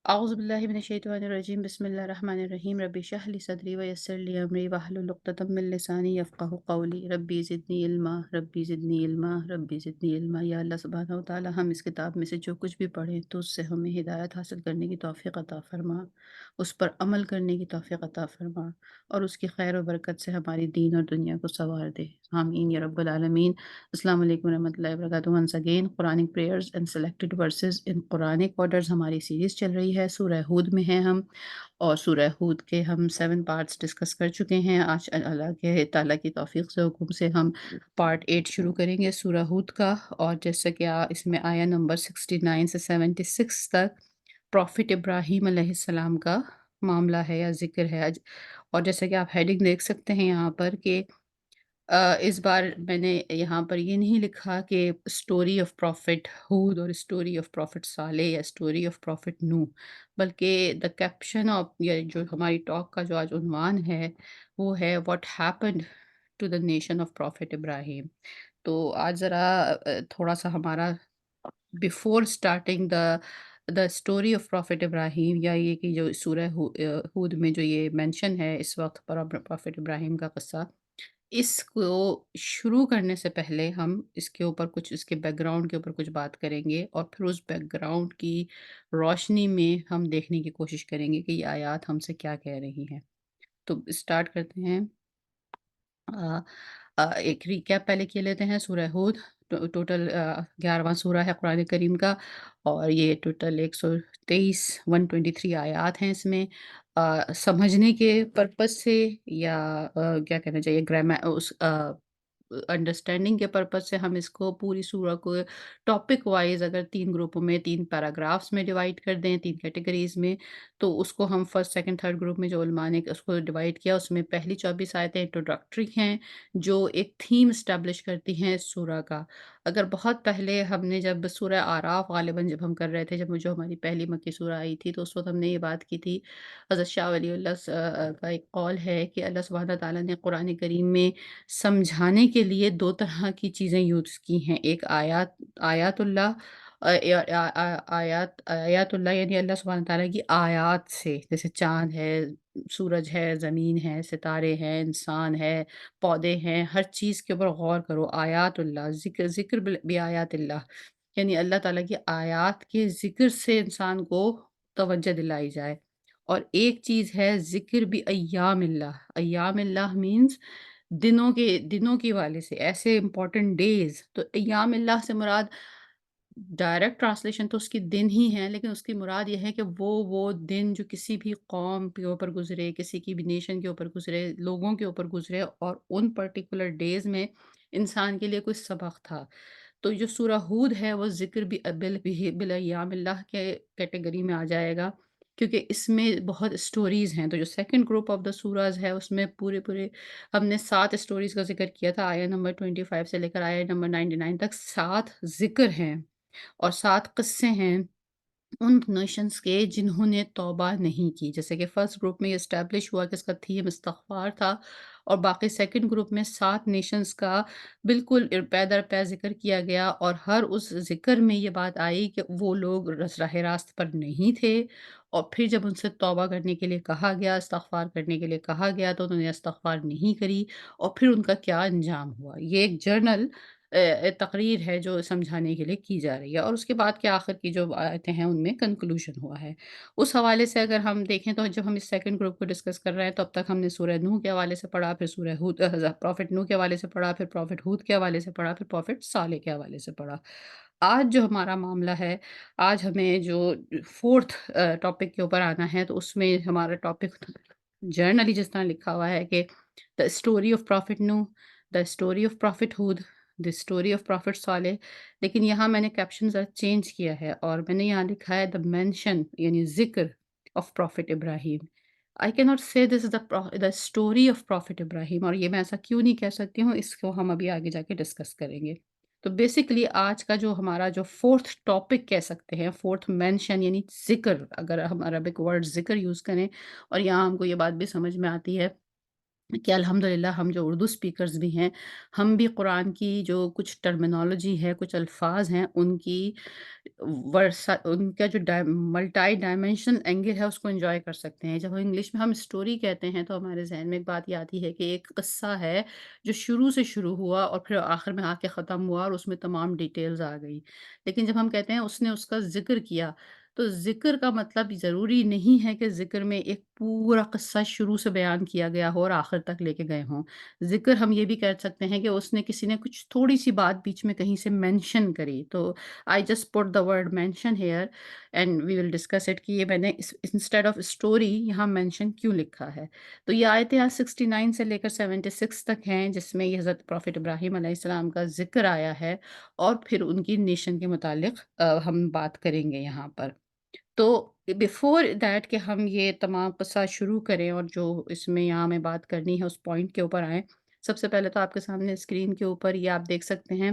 أعوذ بالله من الشيطان الرجيم بسم الله الرحمن الرحيم ربي اشرح لي صدري ويسر لي أمري واحلل عقدة من لساني يفقهوا قولي ربي زدني علما ربی زدنی علما ربی زدنی علما یا اللہ سبحانہ و تعالی ہم اس کتاب میں سے جو کچھ بھی پڑھیں تو اس سے ہمیں ہدایت حاصل کرنے کی توفیق عطا فرما، اس پر عمل کرنے کی توفیق عطا فرما اور اس کی خیر و برکت سے ہماری دین اور دنیا کو سنوار دے، آمین یا رب العالمین۔ السلام علیکم ورحمۃ اللہ وبرکاتہ۔ Once again Quranic prayers and selected verses in Quranic orders ہماری سیریز چل رہی ہے، سورہ ہود میں ہیں ہم، اور سورہ ہود کے ہم 7 پارٹس ڈسکس کر چکے ہیں۔ آج اللہ کے تعالیٰ کی توفیق سے حکم سے ہم پارٹ 8 شروع کریں گے سورہ ہود کا، اور جیسا کہ اس میں آیا نمبر 69 سے 76 تک پروفٹ ابراہیم علیہ السلام کا معاملہ ہے یا ذکر ہے۔ اور جیسا کہ آپ ہیڈنگ دیکھ سکتے ہیں یہاں پر کہ اس بار میں نے یہاں پر یہ نہیں لکھا کہ اسٹوری آف پروفٹ ہود اور اسٹوری آف پروفٹ صالح یا اسٹوری آف پروفٹ نوح، بلکہ دا کیپشن آف یا جو ہماری ٹاک کا جو آج عنوان ہے وہ ہے what happened to the nation of prophet Ibrahim. تو آج ذرا تھوڑا سا ہمارا before starting the story of prophet Ibrahim, یا یہ کہ جو سورہ ہود میں جو یہ مینشن ہے اس وقت پر پروفٹ ابراہیم کا قصہ، اس کو شروع کرنے سے پہلے ہم اس کے اوپر کچھ اس کے بیک گراؤنڈ کے اوپر کچھ بات کریں گے، اور پھر اس بیک گراؤنڈ کی روشنی میں ہم دیکھنے کی کوشش کریں گے کہ یہ آیات ہم سے کیا کہہ رہی ہیں۔ تو اسٹارٹ کرتے ہیں۔ آ، ایک ریکیپ پہلے کیے لیتے ہیں۔ سورہ ہود ٹوٹل 11واں سورہ ہے قرآن کریم کا، اور یہ ٹوٹل 123 123 آیات ہیں اس میں۔ سمجھنے کے پرپس سے یا کیا کہنا چاہیے گرامر اس انڈرسٹینڈنگ کے پرپس سے ہم اس کو پوری سورہ کو ٹاپک وائز اگر 3 گروپوں میں 3 پیراگرافس میں ڈیوائڈ کر دیں، 3 کیٹیگریز میں، تو اس کو ہم فرسٹ سیکنڈ تھرڈ گروپ میں جو علماء نے اس کو ڈیوائڈ کیا، اس میں پہلی 24 آیتیں انٹروڈکٹری ہیں جو ایک تھیم اسٹیبلش کرتی ہیں اس سورہ کا۔ اگر بہت پہلے ہم نے جب سورہ آراف غالباً جب ہم کر رہے تھے، جب جو ہماری پہلی مکی سورہ آئی تھی، تو اس وقت ہم نے یہ بات کی تھی، حضرت شاہ ولی اللہ کا ایک قول ہے کہ اللہ سبحانہ تعالیٰ نے قرآن کریم میں سمجھانے کے لیے 2 طرح کی چیزیں یوز کی ہیں، ایک آیات اللہ، آیات اللہ یعنی اللہ سبحانہ تعالیٰ کی آیات سے، جیسے چاند ہے، سورج ہے، زمین ہے، ستارے ہیں، انسان ہے، پودے ہیں، ہر چیز کے اوپر غور کرو۔ آیات اللہ، ذکر بآیات اللہ، یعنی اللہ تعالیٰ کی آیات کے ذکر سے انسان کو توجہ دلائی جائے۔ اور ایک چیز ہے ذکر بھی ایام اللہ، ایام اللہ مینز دنوں کے والے سے، ایسے امپورٹنٹ ڈیز۔ تو ایام اللہ سے مراد ڈائریکٹ ٹرانسلیشن تو اس کی دن ہی ہے، لیکن اس کی مراد یہ ہے کہ وہ دن جو کسی بھی قوم کے اوپر گزرے، کسی کی بھی نیشن کے اوپر گزرے، لوگوں کے اوپر گزرے، اور ان پرٹیکولر ڈیز میں انسان کے لیے کوئی سبق تھا۔ تو جو سورہ ہود ہے وہ ذکر بھی بالایام اللہ کے کیٹیگری میں آ جائے گا، کیونکہ اس میں بہت اسٹوریز ہیں۔ تو جو second group of the surahs ہے اس میں پورے ہم نے 7 اسٹوریز کا ذکر کیا تھا، آیا نمبر 25 سے لے کر آیا نمبر 99 تک 7 ذکر ہیں اور 7 قصے ہیں ان نیشنز کے جنہوں نے توبہ نہیں کی۔ جیسے کہ فرسٹ گروپ میں یہ اسٹیبلش ہوا کہ اس کا تھیم استغفار تھا، اور باقی سیکنڈ گروپ میں 7 نیشنز کا بالکل پے در پے ذکر کیا گیا، اور ہر اس ذکر میں یہ بات آئی کہ وہ لوگ راہ راست پر نہیں تھے، اور پھر جب ان سے توبہ کرنے کے لیے کہا گیا، استغفار کرنے کے لیے کہا گیا، تو انہوں نے استغفار نہیں کری، اور پھر ان کا کیا انجام ہوا۔ یہ ایک جرنل تقریر ہے جو سمجھانے کے لیے کی جا رہی ہے، اور اس کے بعد کے آخر کی جو آیتیں ہیں ان میں کنکلوژن ہوا ہے۔ اس حوالے سے اگر ہم دیکھیں تو جب ہم اس سیکنڈ گروپ کو ڈسکس کر رہے ہیں تو اب تک ہم نے سورہ نوح کے حوالے سے پڑھا، پھر سورہ ہود پروفٹ نوح کے حوالے سے پڑھا، پھر پروفٹ ہود کے حوالے سے پڑھا، پھر پروفٹ صالح کے حوالے سے پڑھا۔ آج جو ہمارا معاملہ ہے، آج ہمیں جو فورتھ ٹاپک کے اوپر آنا ہے، تو اس میں ہمارا ٹاپک جرنلی جس طرح لکھا ہوا ہے کہ the story of prophet Nuh, the story of prophet Hud, the story of prophet Salih. لیکن یہاں میں نے کیپشن ذرا چینج کیا ہے، اور میں نے یہاں لکھا ہے دا مینشن یعنی ذکر آف پروفٹ ابراہیم۔ آئی کی ناٹ سے دس از دا اسٹوری آف پروفٹ ابراہیم، اور یہ میں ایسا کیوں نہیں کہہ سکتی ہوں، اس کو ہم ابھی آگے جا کے ڈسکس کریں گے۔ تو بیسیکلی آج کا جو ہمارا جو فورتھ ٹاپک کہہ سکتے ہیں، فورتھ مینشن یعنی ذکر، اگر ہم عربک ورڈ ذکر یوز کریں، اور یہاں ہم کو یہ بات بھی سمجھ میں آتی ہے کہ الحمدللہ ہم جو اردو اسپیکرز بھی ہیں، ہم بھی قرآن کی جو کچھ ٹرمینالوجی ہے، کچھ الفاظ ہیں، ان کی ان کا جو ملٹی ڈائمینشنل اینگل ہے، اس کو انجوائے کر سکتے ہیں۔ جب انگلش میں ہم اسٹوری کہتے ہیں، تو ہمارے ذہن میں ایک بات یہ آتی ہے کہ ایک قصہ ہے جو شروع سے شروع ہوا اور پھر آخر میں آ کے ختم ہوا اور اس میں تمام ڈیٹیلز آ گئی۔ لیکن جب ہم کہتے ہیں اس نے اس کا ذکر کیا، تو ذکر کا مطلب ضروری نہیں ہے کہ ذکر میں ایک پورا قصہ شروع سے بیان کیا گیا ہو اور آخر تک لے کے گئے ہوں۔ ذکر ہم یہ بھی کہہ سکتے ہیں کہ اس نے کسی نے کچھ تھوڑی-سی بات بیچ میں کہیں سے مینشن کری، تو I just put the word mention here and we will discuss it کہ یہ میں نے انسٹیڈ آف اسٹوری یہاں مینشن کیوں لکھا ہے۔ تو یہ آیتیں آج 69 سے لے کر 76 تک ہیں، جس میں یہ حضرت پروفٹ ابراہیم علیہ السلام کا ذکر آیا ہے، اور پھر ان کی نیشن کے متعلق ہم بات کریں گے یہاں پر۔ تو بیفور دیٹ کہ ہم یہ تمام قصہ شروع کریں اور جو اس میں یہاں ہمیں بات کرنی ہے اس پوائنٹ کے اوپر آئیں، سب سے پہلے تو آپ کے سامنے اسکرین کے اوپر یہ آپ دیکھ سکتے ہیں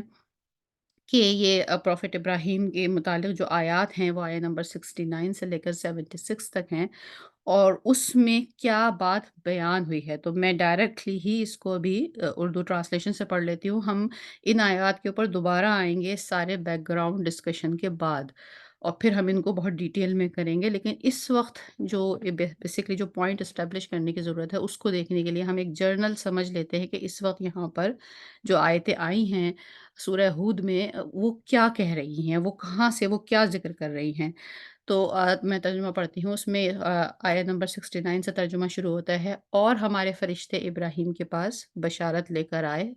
کہ یہ پروفٹ ابراہیم کے متعلق جو آیات ہیں، وہ آیت نمبر 69 سے لے کر 76 تک ہیں، اور اس میں کیا بات بیان ہوئی ہے۔ تو میں ڈائریکٹلی ہی اس کو ابھی اردو ٹرانسلیشن سے پڑھ لیتی ہوں۔ ہم ان آیات کے اوپر دوبارہ آئیں گے سارے بیک گراؤنڈ ڈسکشن کے بعد، اور پھر ہم ان کو بہت ڈیٹیل میں کریں گے۔ لیکن اس وقت جو بیسکلی جو پوائنٹ اسٹیبلش کرنے کی ضرورت ہے، اس کو دیکھنے کے لیے ہم ایک جرنل سمجھ لیتے ہیں کہ اس وقت یہاں پر جو آیتیں آئی ہیں سورہ ہود میں، وہ کیا کہہ رہی ہیں، وہ کہاں سے، وہ کیا ذکر کر رہی ہیں۔ تو میں ترجمہ پڑھتی ہوں۔ اس میں آیت نمبر 69 سے ترجمہ شروع ہوتا ہے: اور ہمارے فرشتے ابراہیم کے پاس بشارت لے کر آئے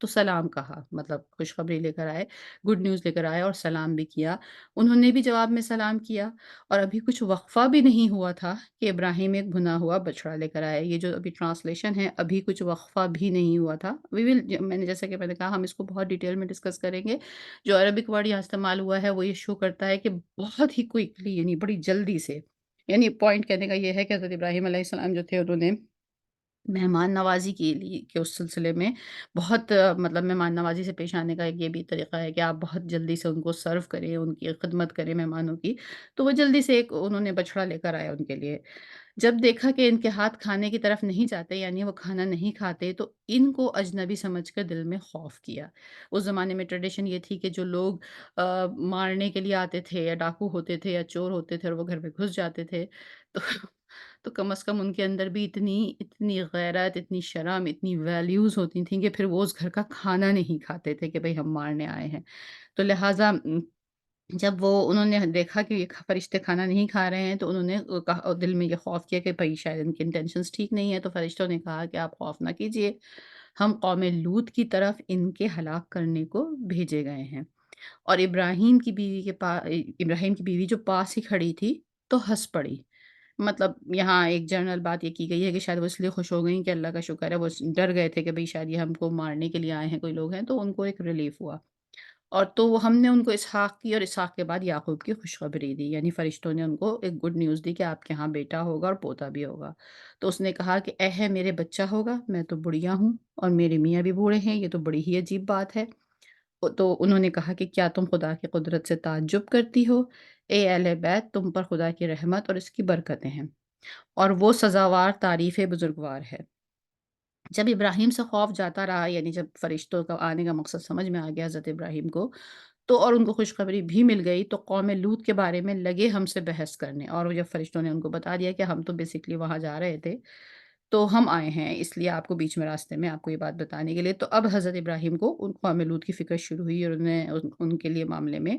تو سلام کہا، مطلب خوشخبری لے کر آئے، گڈ نیوز لے کر آئے اور سلام بھی کیا۔ انہوں نے بھی جواب میں سلام کیا، اور ابھی کچھ وقفہ بھی نہیں ہوا تھا کہ ابراہیم ایک بھنا ہوا بچڑا لے کر آئے۔ یہ جو ابھی ٹرانسلیشن ہے، ابھی کچھ وقفہ بھی نہیں ہوا تھا۔ وی ول میں نے جیسا کہ میں نے کہا، ہم اس کو بہت ڈیٹیل میں ڈسکس کریں گے۔ جو عربک ورڈ یہاں استعمال ہوا ہے، وہ یہ شو کرتا ہے کہ بہت ہی کوئکلی، یعنی بڑی جلدی سے، یعنی پوائنٹ کہنے کا یہ ہے کہ حضرت ابراہیم علیہ السلام جو تھے، انہوں نے مہمان نوازی کے لیے کے اس سلسلے میں بہت مطلب مہمان نوازی سے پیش آنے کا ایک یہ بھی طریقہ ہے کہ آپ بہت جلدی سے ان کو سرو کریں، ان کی خدمت کریں مہمانوں کی۔ تو وہ جلدی سے ایک انہوں نے بچڑا لے کر آئے ان کے لیے۔ جب دیکھا کہ ان کے ہاتھ کھانے کی طرف نہیں جاتے، یعنی وہ کھانا نہیں کھاتے، تو ان کو اجنبی سمجھ کر دل میں خوف کیا۔ اس زمانے میں ٹریڈیشن یہ تھی کہ جو لوگ مارنے کے لیے آتے تھے، یا ڈاکو ہوتے تھے، یا چور ہوتے تھے، اور وہ گھر میں گھس جاتے تھے، تو تو کم از کم ان کے اندر بھی اتنی اتنی غیرت، اتنی شرم، اتنی ویلیوز ہوتی تھیں کہ پھر وہ اس گھر کا کھانا نہیں کھاتے تھے کہ بھئی ہم مارنے آئے ہیں۔ تو لہٰذا جب وہ انہوں نے دیکھا کہ یہ فرشتے کھانا نہیں کھا رہے ہیں، تو انہوں نے کہا، دل میں یہ خوف کیا کہ بھئی شاید ان کی انٹینشنز ٹھیک نہیں ہے۔ تو فرشتوں نے کہا کہ آپ خوف نہ کیجئے، ہم قوم لوط کی طرف ان کے ہلاک کرنے کو بھیجے گئے ہیں۔ اور ابراہیم کی بیوی جو پاس ہی کھڑی تھی، تو ہنس پڑی۔ مطلب یہاں ایک جنرل بات یہ کی گئی ہے کہ شاید وہ اس لیے خوش ہو گئیں کہ اللہ کا شکر ہے، وہ ڈر گئے تھے کہ بھئی شاید یہ ہم کو مارنے کے لیے آئے ہیں، کوئی لوگ ہیں، تو ان کو ایک ریلیف ہوا۔ اور تو ہم نے ان کو اسحاق کی، اور اسحاق کے بعد یعقوب کی خوشخبری دی، یعنی فرشتوں نے ان کو ایک گڈ نیوز دی کہ آپ کے ہاں بیٹا ہوگا اور پوتا بھی ہوگا۔ تو اس نے کہا کہ اے ہے میرے بچہ ہوگا، میں تو بڑھیا ہوں اور میرے میاں بھی بوڑھے ہیں، یہ تو بڑی ہی عجیب بات ہے۔ تو انہوں نے کہا کہ کیا تم خدا کی قدرت سے تعجب کرتی ہو؟ اے اہل بیت، تم پر خدا کی رحمت اور اس کی برکتیں ہیں، اور وہ سزاوار تعریف بزرگوار ہے۔ جب ابراہیم سے خوف جاتا رہا، یعنی جب فرشتوں کا آنے کا مقصد سمجھ میں آ گیا حضرت ابراہیم کو، تو اور ان کو خوشخبری بھی مل گئی، تو قوم لوط کے بارے میں لگے ہم سے بحث کرنے، اور وہ جب فرشتوں نے ان کو بتا دیا کہ ہم تو بیسکلی وہاں جا رہے تھے، تو ہم آئے ہیں اس لیے آپ کو بیچ میں راستے میں آپ کو یہ بات بتانے کے لیے۔ تو اب حضرت ابراہیم کو ان قوم لوط کی فکر شروع ہوئی، اور انہوں نے ان کے لیے معاملے میں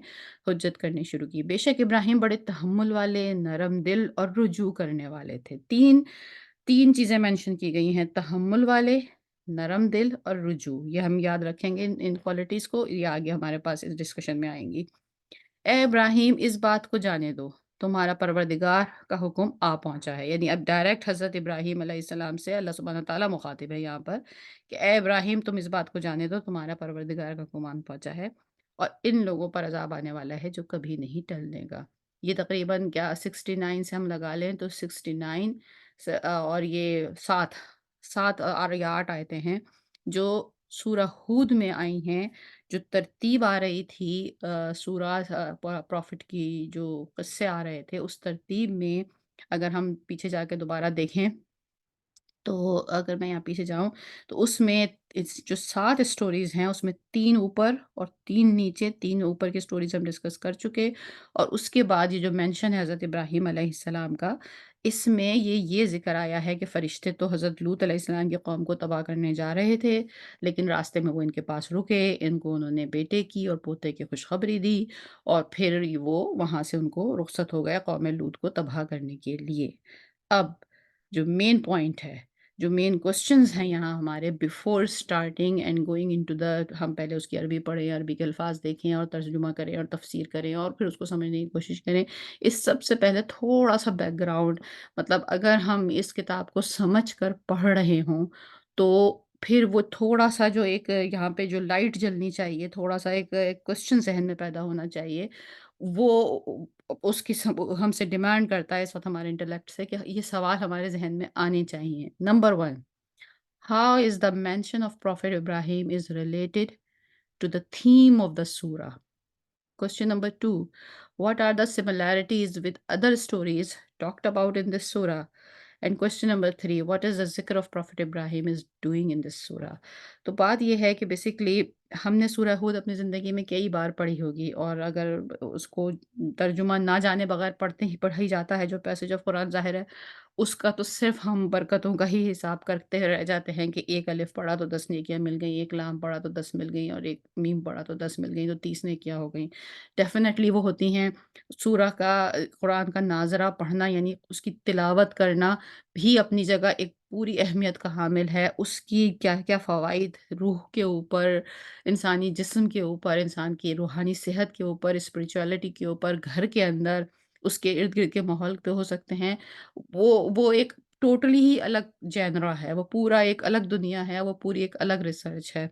حجت کرنی شروع کی۔ بے شک ابراہیم بڑے تحمل والے، نرم دل اور رجوع کرنے والے تھے۔ تین چیزیں مینشن کی گئی ہیں: تحمل والے، نرم دل اور رجوع۔ یہ ہم یاد رکھیں گے ان کوالٹیز کو، یہ آگے ہمارے پاس اس ڈسکشن میں آئیں گی۔ اے ابراہیم، اس بات کو جانے دو، تمہارا پروردگار کا حکم آ پہنچا ہے۔ یعنی اب ڈائریکٹ حضرت ابراہیم علیہ السلام سے اللہ سبحانہ تعالیٰ مخاطب ہے یہاں پر، کہ اے ابراہیم، تم اس بات کو جانے دو، تمہارا پروردگار کا حکم آن پہنچا ہے، اور ان لوگوں پر عذاب آنے والا ہے جو کبھی نہیں ٹلنے گا۔ یہ تقریباً کیا 69 سے ہم لگا لیں تو 69 اور یہ سات یا 8 آیتیں ہیں جو سورہ ہود میں آئی ہیں۔ جو ترتیب آ رہی تھی سورہ پروفٹ کی، جو قصے آ رہے تھے، اس ترتیب میں اگر ہم پیچھے جا کے دوبارہ دیکھیں تو اگر میں یہاں پیچھے جاؤں تو اس میں جو 7 اسٹوریز ہیں اس میں 3 اوپر اور 3 نیچے، 3 اوپر کی اسٹوریز ہم ڈسکس کر چکے، اور اس کے بعد یہ جو مینشن ہے حضرت ابراہیم علیہ السلام کا، اس میں یہ ذکر آیا ہے کہ فرشتے تو حضرت لوط علیہ السلام کی قوم کو تباہ کرنے جا رہے تھے، لیکن راستے میں وہ ان کے پاس رکے، ان کو انہوں نے بیٹے کی اور پوتے کی خوشخبری دی، اور پھر وہ وہاں سے ان کو رخصت ہو گیا قوم لوط کو تباہ کرنے کے لیے۔ اب جو مین پوائنٹ ہے، جو مین کوسچنز ہیں یہاں ہمارے before starting and going into the, ہم پہلے اس کی عربی پڑھیں، عربی کے الفاظ دیکھیں اور ترجمہ کریں اور تفسیر کریں اور پھر اس کو سمجھنے کی کوشش کریں۔ اس سب سے پہلے تھوڑا سا بیک گراؤنڈ، مطلب اگر ہم اس کتاب کو سمجھ کر پڑھ رہے ہوں تو پھر وہ تھوڑا سا جو ایک یہاں پہ جو لائٹ جلنی چاہیے، تھوڑا سا ایک کوسچن ذہن میں پیدا ہونا چاہیے، وہ اس کی ہم سے ڈیمانڈ کرتا ہے اس وقت ہمارے انٹلیکٹ سے کہ یہ سوال ہمارے ذہن میں آنے چاہیے۔ Number 1، how is the mention of Prophet Ibrahim is related to the theme of the surah? Question number 2, what are the similarities with other stories talked about in this surah? And question number 3, what is the zikr of Prophet Ibrahim is doing in this surah? تو بات یہ ہے کہ basically ہم نے سورہ ہود اپنی زندگی میں کئی بار پڑھی ہوگی، اور اگر اس کو ترجمہ نہ جانے بغیر پڑھتے ہی پڑھا ہی جاتا ہے جو پیسج آف قرآن ظاہر ہے، اس کا تو صرف ہم برکتوں کا ہی حساب کرتے رہ جاتے ہیں کہ ایک الف پڑھا تو 10 نیکیاں مل گئیں، ایک لام پڑھا تو 10 مل گئیں، اور ایک میم پڑھا تو 10 مل گئیں، تو 30 نیکیاں ہو گئیں۔ ڈیفینیٹلی وہ ہوتی ہیں۔ سورہ کا قرآن کا ناظرہ پڑھنا یعنی اس کی تلاوت کرنا بھی اپنی جگہ ایک پوری اہمیت کا حامل ہے۔ اس کی کیا کیا فوائد روح کے اوپر، انسانی جسم کے اوپر، انسان کی روحانی صحت کے اوپر، اسپریچولیٹی کے اوپر، گھر کے اندر، اس کے ارد گرد کے ماحول پہ ہو سکتے ہیں، وہ ایک ٹوٹلی ہی الگ جینرا ہے، وہ پورا ایک الگ دنیا ہے، وہ پوری ایک الگ ریسرچ ہے۔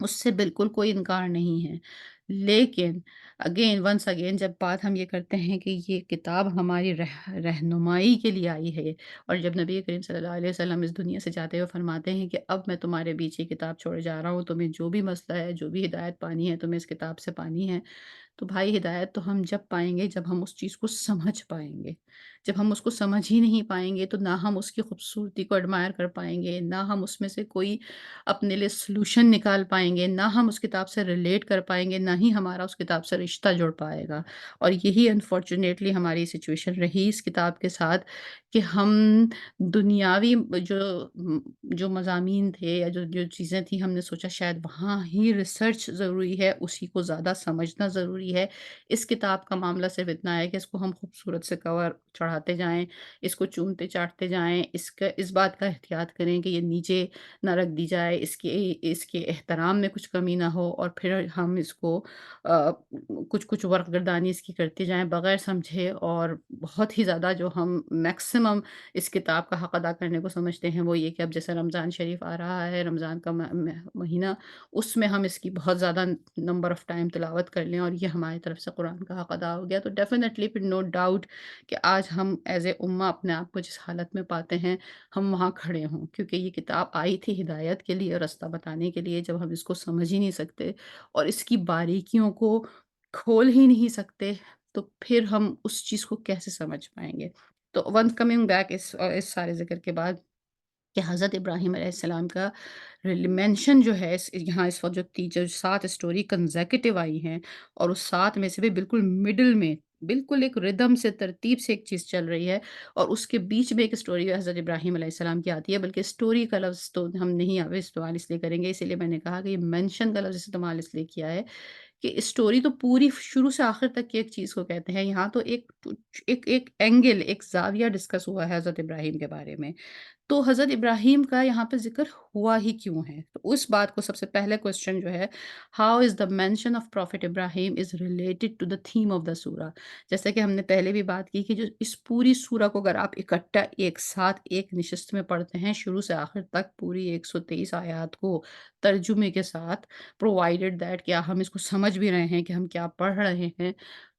اس سے بالکل کوئی انکار نہیں ہے۔ لیکن ونس اگین جب بات ہم یہ کرتے ہیں کہ یہ کتاب ہماری رہنمائی کے لیے آئی ہے، اور جب نبی کریم صلی اللہ علیہ وسلم اس دنیا سے جاتے ہوئے فرماتے ہیں کہ اب میں تمہارے بیچ یہ کتاب چھوڑے جا رہا ہوں، تمہیں جو بھی مسئلہ ہے، جو بھی ہدایت پانی ہے، تمہیں اس کتاب سے پانی ہے، تو بھائی ہدایت تو ہم جب پائیں گے جب ہم اس چیز کو سمجھ پائیں گے۔ جب ہم اس کو سمجھ ہی نہیں پائیں گے تو نہ ہم اس کی خوبصورتی کو ایڈمائر کر پائیں گے، نہ ہم اس میں سے کوئی اپنے لیے سلوشن نکال پائیں گے، نہ ہم اس کتاب سے ریلیٹ کر پائیں گے، نہ ہی ہمارا اس کتاب سے رشتہ جڑ پائے گا۔ اور یہی انفارچونیٹلی ہماری سچویشن رہی اس کتاب کے ساتھ کہ ہم دنیاوی جو جو مضامین تھے یا جو جو چیزیں تھیں، ہم نے سوچا شاید وہاں ہی ریسرچ ضروری ہے، اسی کو زیادہ سمجھنا ضروری ہے۔ اس کتاب کا معاملہ صرف اتنا ہے کہ اس کو ہم خوبصورت سے کور چڑھاتے جائیں، اس کو چومتے چاٹتے جائیں، اس بات کا احتیاط کریں کہ یہ نیچے نہ رکھ دی جائے، اس کے احترام میں کچھ کمی نہ ہو، اور پھر ہم اس کو آ، کچھ کچھ ورق گردانی اس کی کرتے جائیں بغیر سمجھے، اور بہت ہی زیادہ جو ہم میکسیمم اس کتاب کا حق ادا کرنے کو سمجھتے ہیں وہ یہ کہ اب جیسے رمضان شریف آ رہا ہے، رمضان کا مہینہ، اس میں ہم اس کی بہت زیادہ نمبر آف ٹائم تلاوت کر لیں، اور یہ ہماری طرف سے قرآن کا حق ادا ہو گیا، تو ڈیفینیٹلی پھر نو ڈاؤٹ کہ آج ہم ایز اے امہ اپنے آپ کو جس حالت میں پاتے ہیں ہم وہاں کھڑے ہوں، کیونکہ یہ کتاب آئی تھی ہدایت کے لیے، راستہ بتانے کے لیے۔ جب ہم اس کو سمجھ ہی نہیں سکتے اور اس کی باریکیوں کو کھول ہی نہیں سکتے تو پھر ہم اس چیز کو کیسے سمجھ پائیں گے؟ تو ون کمنگ بیک اس سارے ذکر کے بعد کہ حضرت ابراہیم علیہ السلام کا مینشن جو ہے یہاں اس وقت جو 7 اسٹوری کنزیکٹیو آئی ہیں، اور اس 7 میں سے بھی بالکل مڈل میں بالکل ایک ردم سے ترتیب سے ایک چیز چل رہی ہے، اور اس کے بیچ میں ایک اسٹوری حضرت ابراہیم علیہ السلام کی آتی ہے، بلکہ اسٹوری کا لفظ تو ہم نہیں اب استعمال اس لیے کریں گے، اسی لیے میں نے کہا کہ یہ مینشن کا لفظ استعمال اس لیے کیا ہے کہ اسٹوری تو پوری شروع سے آخر تک کی ایک چیز کو کہتے ہیں، یہاں تو ایک اینگل، ایک زاویہ ڈسکس ہوا ہے حضرت ابراہیم کے بارے میں۔ تو حضرت ابراہیم کا یہاں پہ ذکر ہوا ہی کیوں ہے؟ تو اس بات کو سب سے پہلے کوسچن جو ہے، how is the mention of prophet Ibrahim is related to the theme of the سورہ؟ جیسا کہ ہم نے پہلے بھی بات کی کہ جو اس پوری سورہ کو اگر آپ اکٹھا ایک ساتھ ایک نشست میں پڑھتے ہیں شروع سے آخر تک پوری 123 آیات کو ترجمے کے ساتھ، پرووائڈیڈ دیٹ کیا ہم اس کو سمجھ بھی رہے ہیں کہ ہم کیا پڑھ رہے ہیں،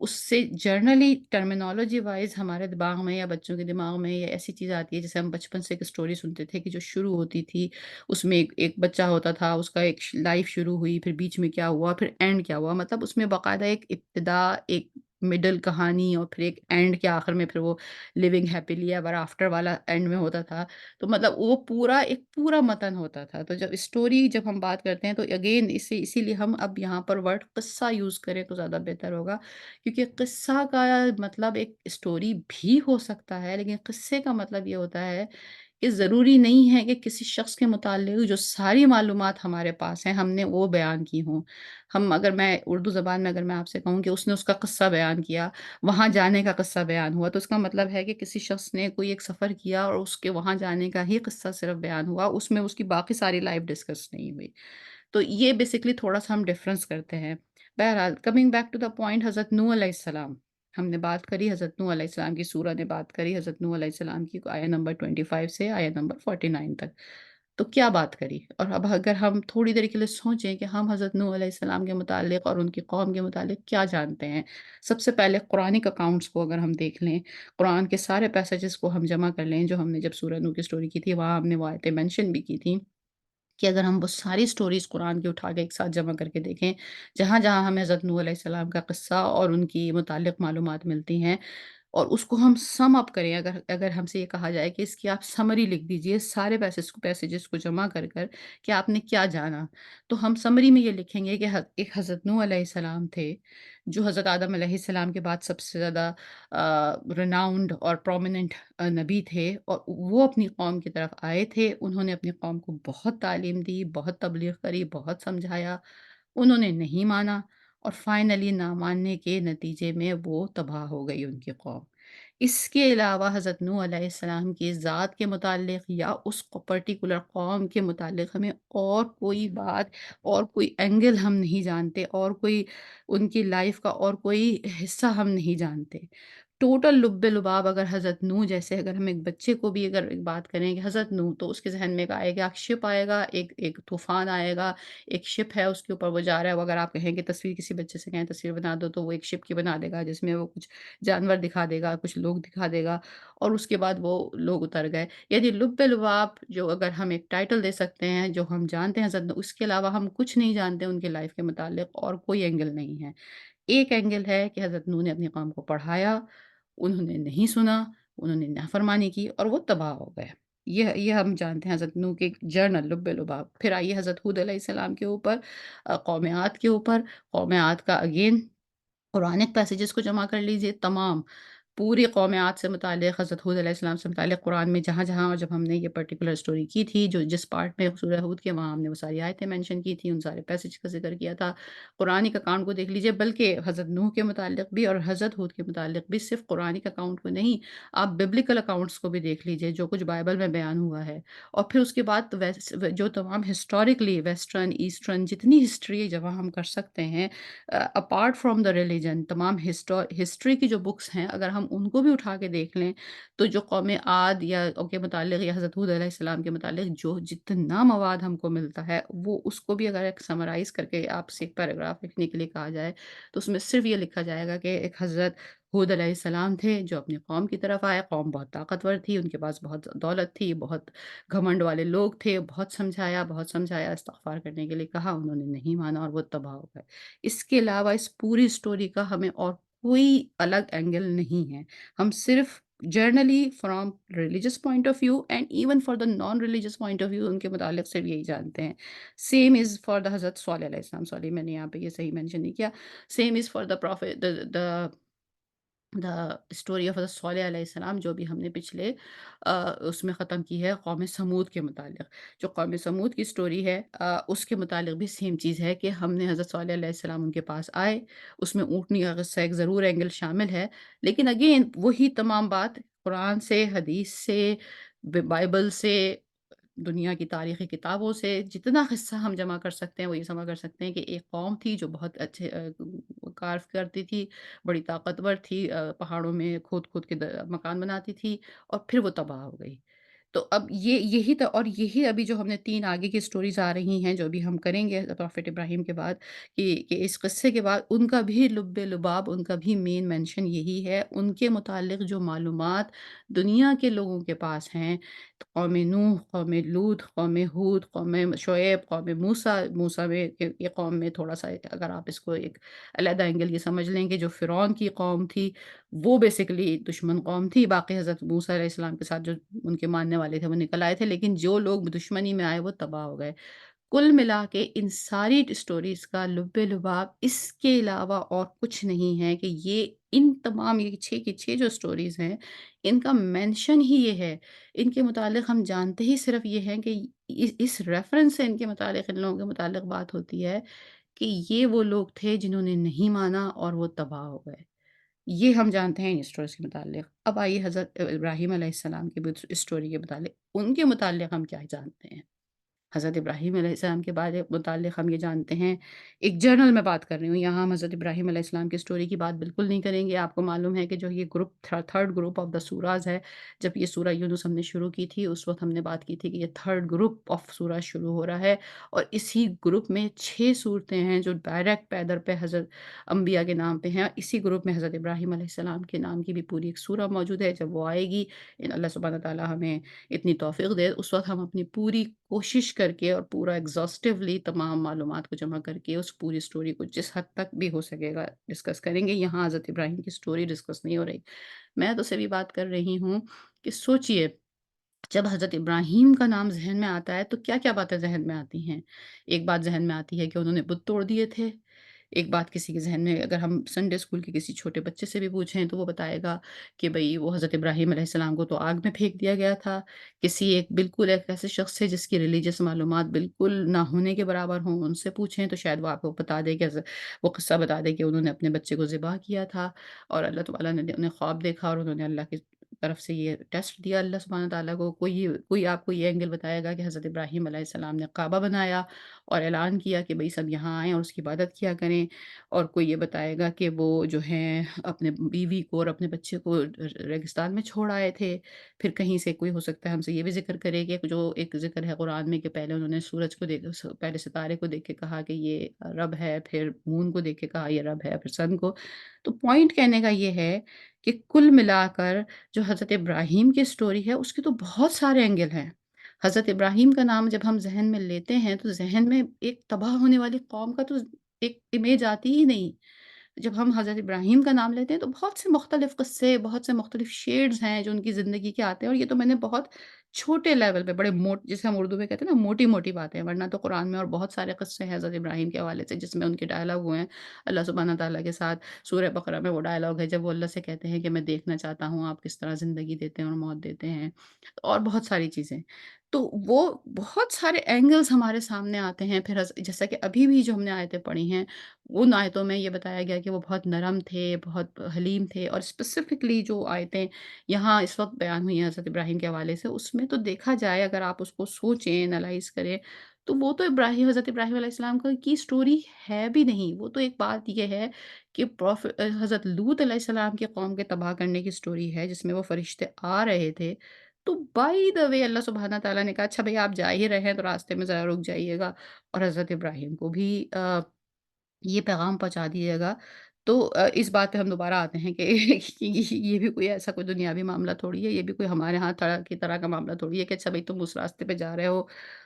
اس سے جرنلی ٹرمینالوجی وائز ہمارے دماغ میں یا بچوں کے دماغ میں یا ایسی چیز آتی ہے، جیسے ہم بچپن سے ایک اسٹوری سنتے تھے کہ جو شروع ہوتی تھی، اس میں ایک بچہ ہوتا تھا، اس کا ایک لائف شروع ہوئی، پھر بیچ میں کیا ہوا، پھر اینڈ کیا ہوا، مطلب اس میں باقاعدہ ایک ابتدا، ایک مڈل کہانی اور پھر ایک اینڈ کے آخر میں پھر وہ لیونگ ہیپیلی ایور آفٹر والا اینڈ میں ہوتا تھا۔ تو مطلب وہ پورا ایک پورا متن ہوتا تھا۔ تو جب اسٹوری جب ہم بات کرتے ہیں تو اگین اسی لیے ہم اب یہاں پر ورڈ قصہ یوز کریں تو زیادہ بہتر ہوگا، کیونکہ قصہ کا مطلب ایک اسٹوری بھی ہو سکتا ہے، لیکن قصے کا مطلب یہ ہوتا ہے کہ ضروری نہیں ہے کہ کسی شخص کے متعلق جو ساری معلومات ہمارے پاس ہیں، ہم نے وہ بیان کی ہوں۔ اگر میں اردو زبان میں اگر میں آپ سے کہوں کہ اس نے اس کا قصہ بیان کیا، وہاں جانے کا قصہ بیان ہوا، تو اس کا مطلب ہے کہ کسی شخص نے کوئی ایک سفر کیا اور اس کے وہاں جانے کا ہی قصہ صرف بیان ہوا، اس میں اس کی باقی ساری لائف ڈسکس نہیں ہوئی۔ تو یہ بیسیکلی تھوڑا-سا ہم ڈفرینس کرتے ہیں۔ بہرحال coming back to the point, حضرت نوح علیہ السلام، ہم نے بات کری حضرت نوح علیہ السلام کی، سورہ نے بات کری حضرت نوح علیہ السلام کی آیت نمبر 25 سے آیت نمبر 49 تک۔ تو کیا بات کری؟ اور اب اگر ہم تھوڑی دیر کے لیے سوچیں کہ ہم حضرت نوح علیہ السلام کے متعلق اور ان کی قوم کے متعلق کیا جانتے ہیں؟ سب سے پہلے قرآنک اکاؤنٹس کو اگر ہم دیکھ لیں، قرآن کے سارے پیسیجز کو ہم جمع کر لیں، جو ہم نے جب سورہ نوح کی اسٹوری کی تھی، وہاں ہم نے وہ آیتیں مینشن بھی کی تھیں کہ اگر ہم وہ ساری اسٹوریز قرآن کی اٹھا کے ایک ساتھ جمع کر کے دیکھیں، جہاں-جہاں ہمیں حضرت نوح علیہ السلام کا قصہ اور ان کی متعلق معلومات ملتی ہیں، اور اس کو ہم سم اپ کریں، اگر اگر ہم سے یہ کہا جائے کہ اس کی آپ سمری لکھ دیجئے سارے پیسیجز کو جمع کر کر کہ آپ نے کیا جانا، تو ہم سمری میں یہ لکھیں گے کہ ایک حضرت نوح علیہ السلام تھے، جو حضرت آدم علیہ السلام کے بعد سب سے زیادہ ریناؤنڈ اور پرومیننٹ نبی تھے، اور وہ اپنی قوم کی طرف آئے تھے۔ انہوں نے اپنی قوم کو بہت تعلیم دی، بہت تبلیغ کری، بہت سمجھایا، انہوں نے نہیں مانا، اور فائنلی نہ ماننے کے نتیجے میں وہ تباہ ہو گئی ان کی قوم۔ اس کے علاوہ حضرت نوح علیہ السلام کی ذات کے متعلق یا اس پرٹیکولر قوم کے متعلق ہمیں اور کوئی بات اور کوئی اینگل ہم نہیں جانتے، اور کوئی ان کی لائف کا اور کوئی حصہ ہم نہیں جانتے۔ ٹوٹل لب لباب اگر حضرت نوح جیسے، اگر ہم ایک بچے کو بھی اگر ایک بات کریں کہ حضرت نوح، تو اس کے ذہن میں ایک آئے گا، ایک شپ آئے گا، ایک طوفان آئے گا، ایک شپ ہے اس کے اوپر وہ جا رہا ہے، وہ اگر آپ کہیں کہ تصویر کسی بچے سے کہیں تصویر بنا دو، تو وہ ایک شپ کی بنا دے گا جس میں وہ کچھ جانور دکھا دے گا، کچھ لوگ دکھا دے گا، اور اس کے بعد وہ لوگ اتر گئے۔ یعنی لب لباب جو اگر ہم ایک ٹائٹل دے سکتے ہیں، جو ہم جانتے ہیں حضرت نوح، اس کے علاوہ ہم کچھ نہیں جانتے ان کے لائف کے متعلق، اور کوئی اینگل نہیں ہے۔ ایک اینگل ہے کہ حضرت نوح نے اپنی قوم کو پڑھایا، انہوں نے نہیں سنا، انہوں نے نافرمانی کی اور وہ تباہ ہو گئے۔ یہ ہم جانتے ہیں حضرت نوح کے جرنل لب لباب۔ پھر آئیے حضرت ہود علیہ السلام کے اوپر، قوم عاد کے اوپر۔ قوم عاد کا اگین قرآنک پیسیجز کو جمع کر لیجئے تمام، پوری قوم عاد سے متعلق، حضرت ہود علیہ السلام سے متعلق قرآن میں جہاں-جہاں، اور جب ہم نے یہ پرٹیکولر اسٹوری کی تھی، جس پارٹ میں سورہ ہود کے، وہاں ہم نے وہ ساری آیتیں مینشن کی تھیں، ان سارے پیسیج کا ذکر کیا تھا۔ قرآنک اکاؤنٹ کو دیکھ لیجئے، بلکہ حضرت نوح کے متعلق بھی اور حضرت ہود کے متعلق بھی، صرف قرآنک اکاؤنٹ کو نہیں، آپ ببلیکل اکاؤنٹس کو بھی دیکھ لیجئے جو کچھ بائبل میں بیان ہوا ہے۔ اور پھر اس کے بعد جو تمام ہسٹوریکلی ویسٹرن، ایسٹرن جتنی ہسٹری جہاں ہم کر سکتے ہیں، اپارٹ فرام دا ریلیجن، تمام ہسٹری کی جو بکس ہیں، اگر ہم ان کو بھی اٹھا کے دیکھ لیں، تو جو قوم عاد یا کے متعلق یا حضرت ہود علیہ السلام کے متعلق جو جتنا مواد ہم کو ملتا ہے، وہ اس کو بھی اگر ایک سمرائز کر کے آپ سے ایک پیراگراف لکھنے کے لیے کہا جائے، تو اس میں صرف یہ لکھا جائے گا کہ ایک حضرت ہود علیہ السلام تھے جو اپنی قوم کی طرف آئے، قوم بہت طاقتور تھی، ان کے پاس بہت دولت تھی، بہت گھمنڈ والے لوگ تھے، بہت سمجھایا، استغفار کرنے کے لیے کہا، انہوں نے نہیں مانا اور وہ تباہ ہو گئے۔ اس کے علاوہ اس پوری اسٹوری کا ہمیں اور کوئی الگ اینگل نہیں ہے۔ ہم صرف generally from religious point of view and even for the non religious point of view ان کے متعلق صرف یہی جانتے ہیں۔ سیم از فار دا حضرت صالح علیہ السلام، سوری میں نے یہاں پہ یہ صحیح مینشن نہیں کیا، same is for the prophet, the story of حضرت صالح علیہ السلام، جو بھی ہم نے پچھلے اس میں ختم کی ہے قوم سمود کے متعلق۔ جو قوم سمود کی اسٹوری ہے، اس کے متعلق بھی سیم چیز ہے کہ ہم نے حضرت صالح علیہ السلام ان کے پاس آئے، اس میں اونٹنی کا قصہ ایک ضرور اینگل شامل ہے، لیکن اگین وہی تمام بات قرآن سے، حدیث سے، بائبل سے، دنیا کی تاریخی کتابوں سے جتنا قصہ ہم جمع کر سکتے ہیں، وہ یہ جمع کر سکتے ہیں کہ ایک قوم تھی جو بہت اچھے کار کرتی تھی، بڑی طاقتور تھی، پہاڑوں میں کھود کھود کے مکان بناتی تھی، اور پھر وہ تباہ ہو گئی۔ تو اب یہی ابھی جو ہم نے 3 آگے کی اسٹوریز آ رہی ہیں، جو ابھی ہم کریں گے پروفیٹ ابراہیم کے بعد، کہ اس قصے کے بعد ان کا بھی لب لباب، ان کا بھی مین مینشن یہی ہے، ان کے متعلق جو معلومات دنیا کے لوگوں کے پاس ہیں، قوم نوح، قوم لوط، قوم ہود، قوم شعیب، قوم موسیٰ، موسیٰ میں یہ قوم میں تھوڑا-سا اگر آپ اس کو ایک علیحدہ اینگل یہ سمجھ لیں کہ جو فرعون کی قوم تھی، وہ بیسیکلی دشمن قوم تھی، باقی حضرت موسیٰ علیہ السلام کے ساتھ جو ان کے ماننے والے تھے وہ نکل آئے تھے، لیکن جو لوگ دشمنی میں آئے وہ تباہ ہو گئے۔ کل ملا کے ان ساری اسٹوریز کا لب لباب اس کے علاوہ اور کچھ نہیں ہے کہ یہ ان تمام یہ 6 کی 6 جو اسٹوریز ہیں، ان کا مینشن ہی یہ ہے۔ ان کے متعلق ہم جانتے ہی صرف یہ ہیں کہ اس ریفرنس سے ان کے متعلق ان لوگوں کے متعلق بات ہوتی ہے کہ یہ وہ لوگ تھے جنہوں نے نہیں مانا اور وہ تباہ ہو گئے۔ یہ ہم جانتے ہیں ان اسٹوریز کے متعلق۔ اب آئیے حضرت ابراہیم علیہ السلام کی بھی اسٹوری کے متعلق، ان کے متعلق ہم کیا جانتے ہیں؟ حضرت ابراہیم علیہ السلام کے بعد متعلق ہم یہ جانتے ہیں، ایک جرنل میں بات کر رہی ہوں، یہاں ہم حضرت ابراہیم علیہ السلام کی سٹوری کی بات بالکل نہیں کریں گے۔ آپ کو معلوم ہے کہ جو یہ group third group of the surahs ہے، جب یہ سورہ یونس ہم نے شروع کی تھی اس وقت ہم نے بات کی تھی کہ یہ تھرڈ گروپ آف سورہ شروع ہو رہا ہے، اور اسی گروپ میں 6 صورتیں ہیں جو ڈائریکٹ پیدر پہ حضرت انبیاء کے نام پہ ہیں۔ اسی گروپ میں حضرت ابراہیم علیہ السلام کے نام کی بھی پوری ایک سورہ موجود ہے۔ جب وہ آئے گی، اللہ سبحانہ تعالیٰ ہمیں اتنی توفیق دے، اس وقت ہم اپنی پوری کوشش کر کے اور پورا ایگزاسٹولی تمام معلومات کو جمع کر کے اس پوری سٹوری کو جس حد تک بھی ہو سکے گا ڈسکس کریں گے۔ یہاں حضرت ابراہیم کی سٹوری ڈسکس نہیں ہو رہی، میں تو صرف یہ بات کر رہی ہوں کہ سوچئے جب حضرت ابراہیم کا نام ذہن میں آتا ہے تو کیا کیا باتیں ذہن میں آتی ہیں؟ ایک بات ذہن میں آتی ہے کہ انہوں نے بت توڑ دیے تھے۔ ایک بات کسی کے ذہن میں، اگر ہم سنڈے اسکول کے کسی چھوٹے بچے سے بھی پوچھیں تو وہ بتائے گا کہ بھئی وہ حضرت ابراہیم علیہ السلام کو تو آگ میں پھینک دیا گیا تھا۔ کسی ایک ایسے شخص سے جس کی ریلیجس معلومات بالکل نہ ہونے کے برابر ہوں، ان سے پوچھیں تو شاید وہ آپ کو بتا دے کہ وہ قصہ بتا دے کہ انہوں نے اپنے بچے کو ذبح کیا تھا، اور اللہ تعالیٰ نے انہیں خواب دیکھا اور انہوں نے اللہ کی طرف سے یہ ٹیسٹ دیا اللہ سبحانہ تعالیٰ کو۔ کوئی آپ کو یہ اینگل بتائے گا کہ حضرت ابراہیم علیہ السلام نے کعبہ بنایا اور اعلان کیا کہ بھئی سب یہاں آئیں اور اس کی عبادت کیا کریں، اور کوئی یہ بتائے گا کہ وہ جو ہیں اپنے بیوی کو اور اپنے بچے کو ریگستان میں چھوڑ آئے تھے۔ پھر کہیں سے کوئی ہو سکتا ہے ہم سے یہ بھی ذکر کرے کہ جو ایک ذکر ہے قرآن میں کہ پہلے انہوں نے سورج کو دیکھ پہلے ستارے کو دیکھ کے کہا کہ یہ رب ہے، پھر مون کو دیکھ کے کہا یہ رب ہے، پھر سن کو۔ تو پوائنٹ کہنے کا یہ ہے کہ کل ملا کر جو حضرت ابراہیم کی سٹوری ہے اس کے تو بہت سارے اینگل ہیں۔ حضرت ابراہیم کا نام جب ہم ذہن میں لیتے ہیں تو ذہن میں ایک تباہ ہونے والی قوم کا تو ایک امیج آتی ہی نہیں۔ جب ہم حضرت ابراہیم کا نام لیتے ہیں تو بہت سے مختلف قصے، بہت سے مختلف شیڈز ہیں جو ان کی زندگی کے آتے ہیں، اور یہ تو میں نے بہت چھوٹے لیول پہ بڑے جسے ہم اردو میں کہتے ہیں نا موٹی موٹی باتیں، ورنہ تو قرآن میں اور بہت سارے قصے ہیں حضرت ابراہیم کے حوالے سے جس میں ان کے ڈائلاگ ہوئے ہیں اللہ سبحانہ تعالیٰ کے ساتھ۔ سورہ بقرہ میں وہ ڈائلاگ ہے جب وہ اللہ سے کہتے ہیں کہ میں دیکھنا چاہتا ہوں آپ کس طرح زندگی دیتے ہیں اور موت دیتے ہیں، اور بہت ساری چیزیں۔ تو وہ بہت سارے اینگلز ہمارے سامنے آتے ہیں۔ پھر جیسا کہ ابھی بھی جو ہم نے آیتیں پڑھی ہیں، ان آیتوں میں یہ بتایا گیا کہ وہ بہت نرم تھے، بہت حلیم تھے، اور اسپیسیفکلی جو آیتیں یہاں اس وقت بیان ہوئی ہیں حضرت ابراہیم کے حوالے سے، اس میں تو دیکھا جائے اگر آپ اس کو سوچیں، انالائز کریں، تو وہ تو حضرت ابراہیم علیہ السلام کی سٹوری ہے بھی نہیں۔ وہ تو ایک بات یہ ہے کہ حضرت لوط علیہ السلام کی قوم کے تباہ کرنے کی سٹوری ہے جس میں وہ فرشتے آ رہے تھے۔ تو بائی دا وے اللہ سبحانہ تعالیٰ نے کہا اچھا بھئی آپ جا ہی رہے ہیں تو راستے میں ذرا رک جائیے گا اور حضرت ابراہیم کو بھی یہ پیغام پہنچا دیجیے گا۔ تو اس بات پہ ہم دوبارہ آتے ہیں کہ یہ بھی کوئی ایسا کوئی دنیاوی معاملہ تھوڑی ہے، یہ بھی کوئی ہمارے ہاں طرح کا معاملہ تھوڑی ہے کہ اچھا بھئی تم اس راستے پہ جا رہے ہو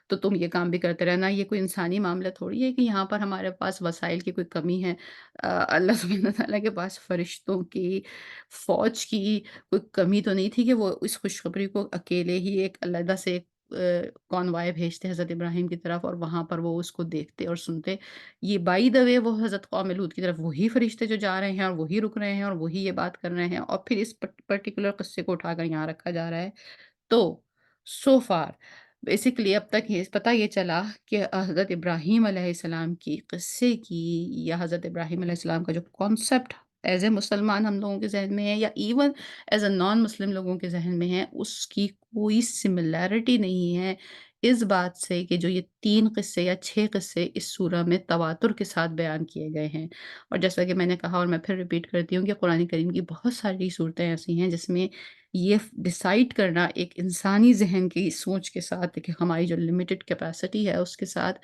تو تم یہ کام بھی کرتے رہنا۔ یہ کوئی انسانی معاملہ تھوڑی ہے کہ یہاں پر ہمارے پاس وسائل کی کوئی کمی ہے۔ اللہ سبحانہ تعالیٰ کے پاس فرشتوں کی فوج کی کوئی کمی تو نہیں تھی کہ وہ اس خوشخبری کو اکیلے ہی ایک علیحدہ سے ایک کانوائے بھیجتے حضرت ابراہیم کی طرف، اور وہاں پر وہ اس کو دیکھتے اور سنتے۔ یہ بائی دا وے وہ حضرت قوم لوط کی طرف وہی فرشتے جو جا رہے ہیں اور وہی رک رہے ہیں اور وہی یہ بات کر رہے ہیں، اور پھر اس پرٹیکولر قصے کو اٹھا کر یہاں رکھا جا رہا ہے۔ تو سو فار بیسیکلی اب تک یہ پتہ یہ چلا کہ حضرت ابراہیم علیہ السلام کی قصے کی، یا حضرت ابراہیم علیہ السلام کا جو کانسیپٹ ایز اے مسلمان ہم لوگوں کے ذہن میں ہے، یا ایون ایز اے نان مسلم لوگوں کے ذہن میں ہے، اس کی کوئی سملیرٹی نہیں ہے اس بات سے کہ جو یہ 3 قصے یا 6 قصے اس سورہ میں تواتر کے ساتھ بیان کیے گئے ہیں۔ اور جیسا کہ میں نے کہا اور میں پھر ریپیٹ کرتی ہوں کہ قرآن کریم کی بہت ساری صورتیں ایسی ہیں جس میں یہ ڈیسائیڈ کرنا ایک انسانی ذہن کی سوچ کے ساتھ کہ ہماری جو لمیٹڈ کیپیسٹی ہے اس کے ساتھ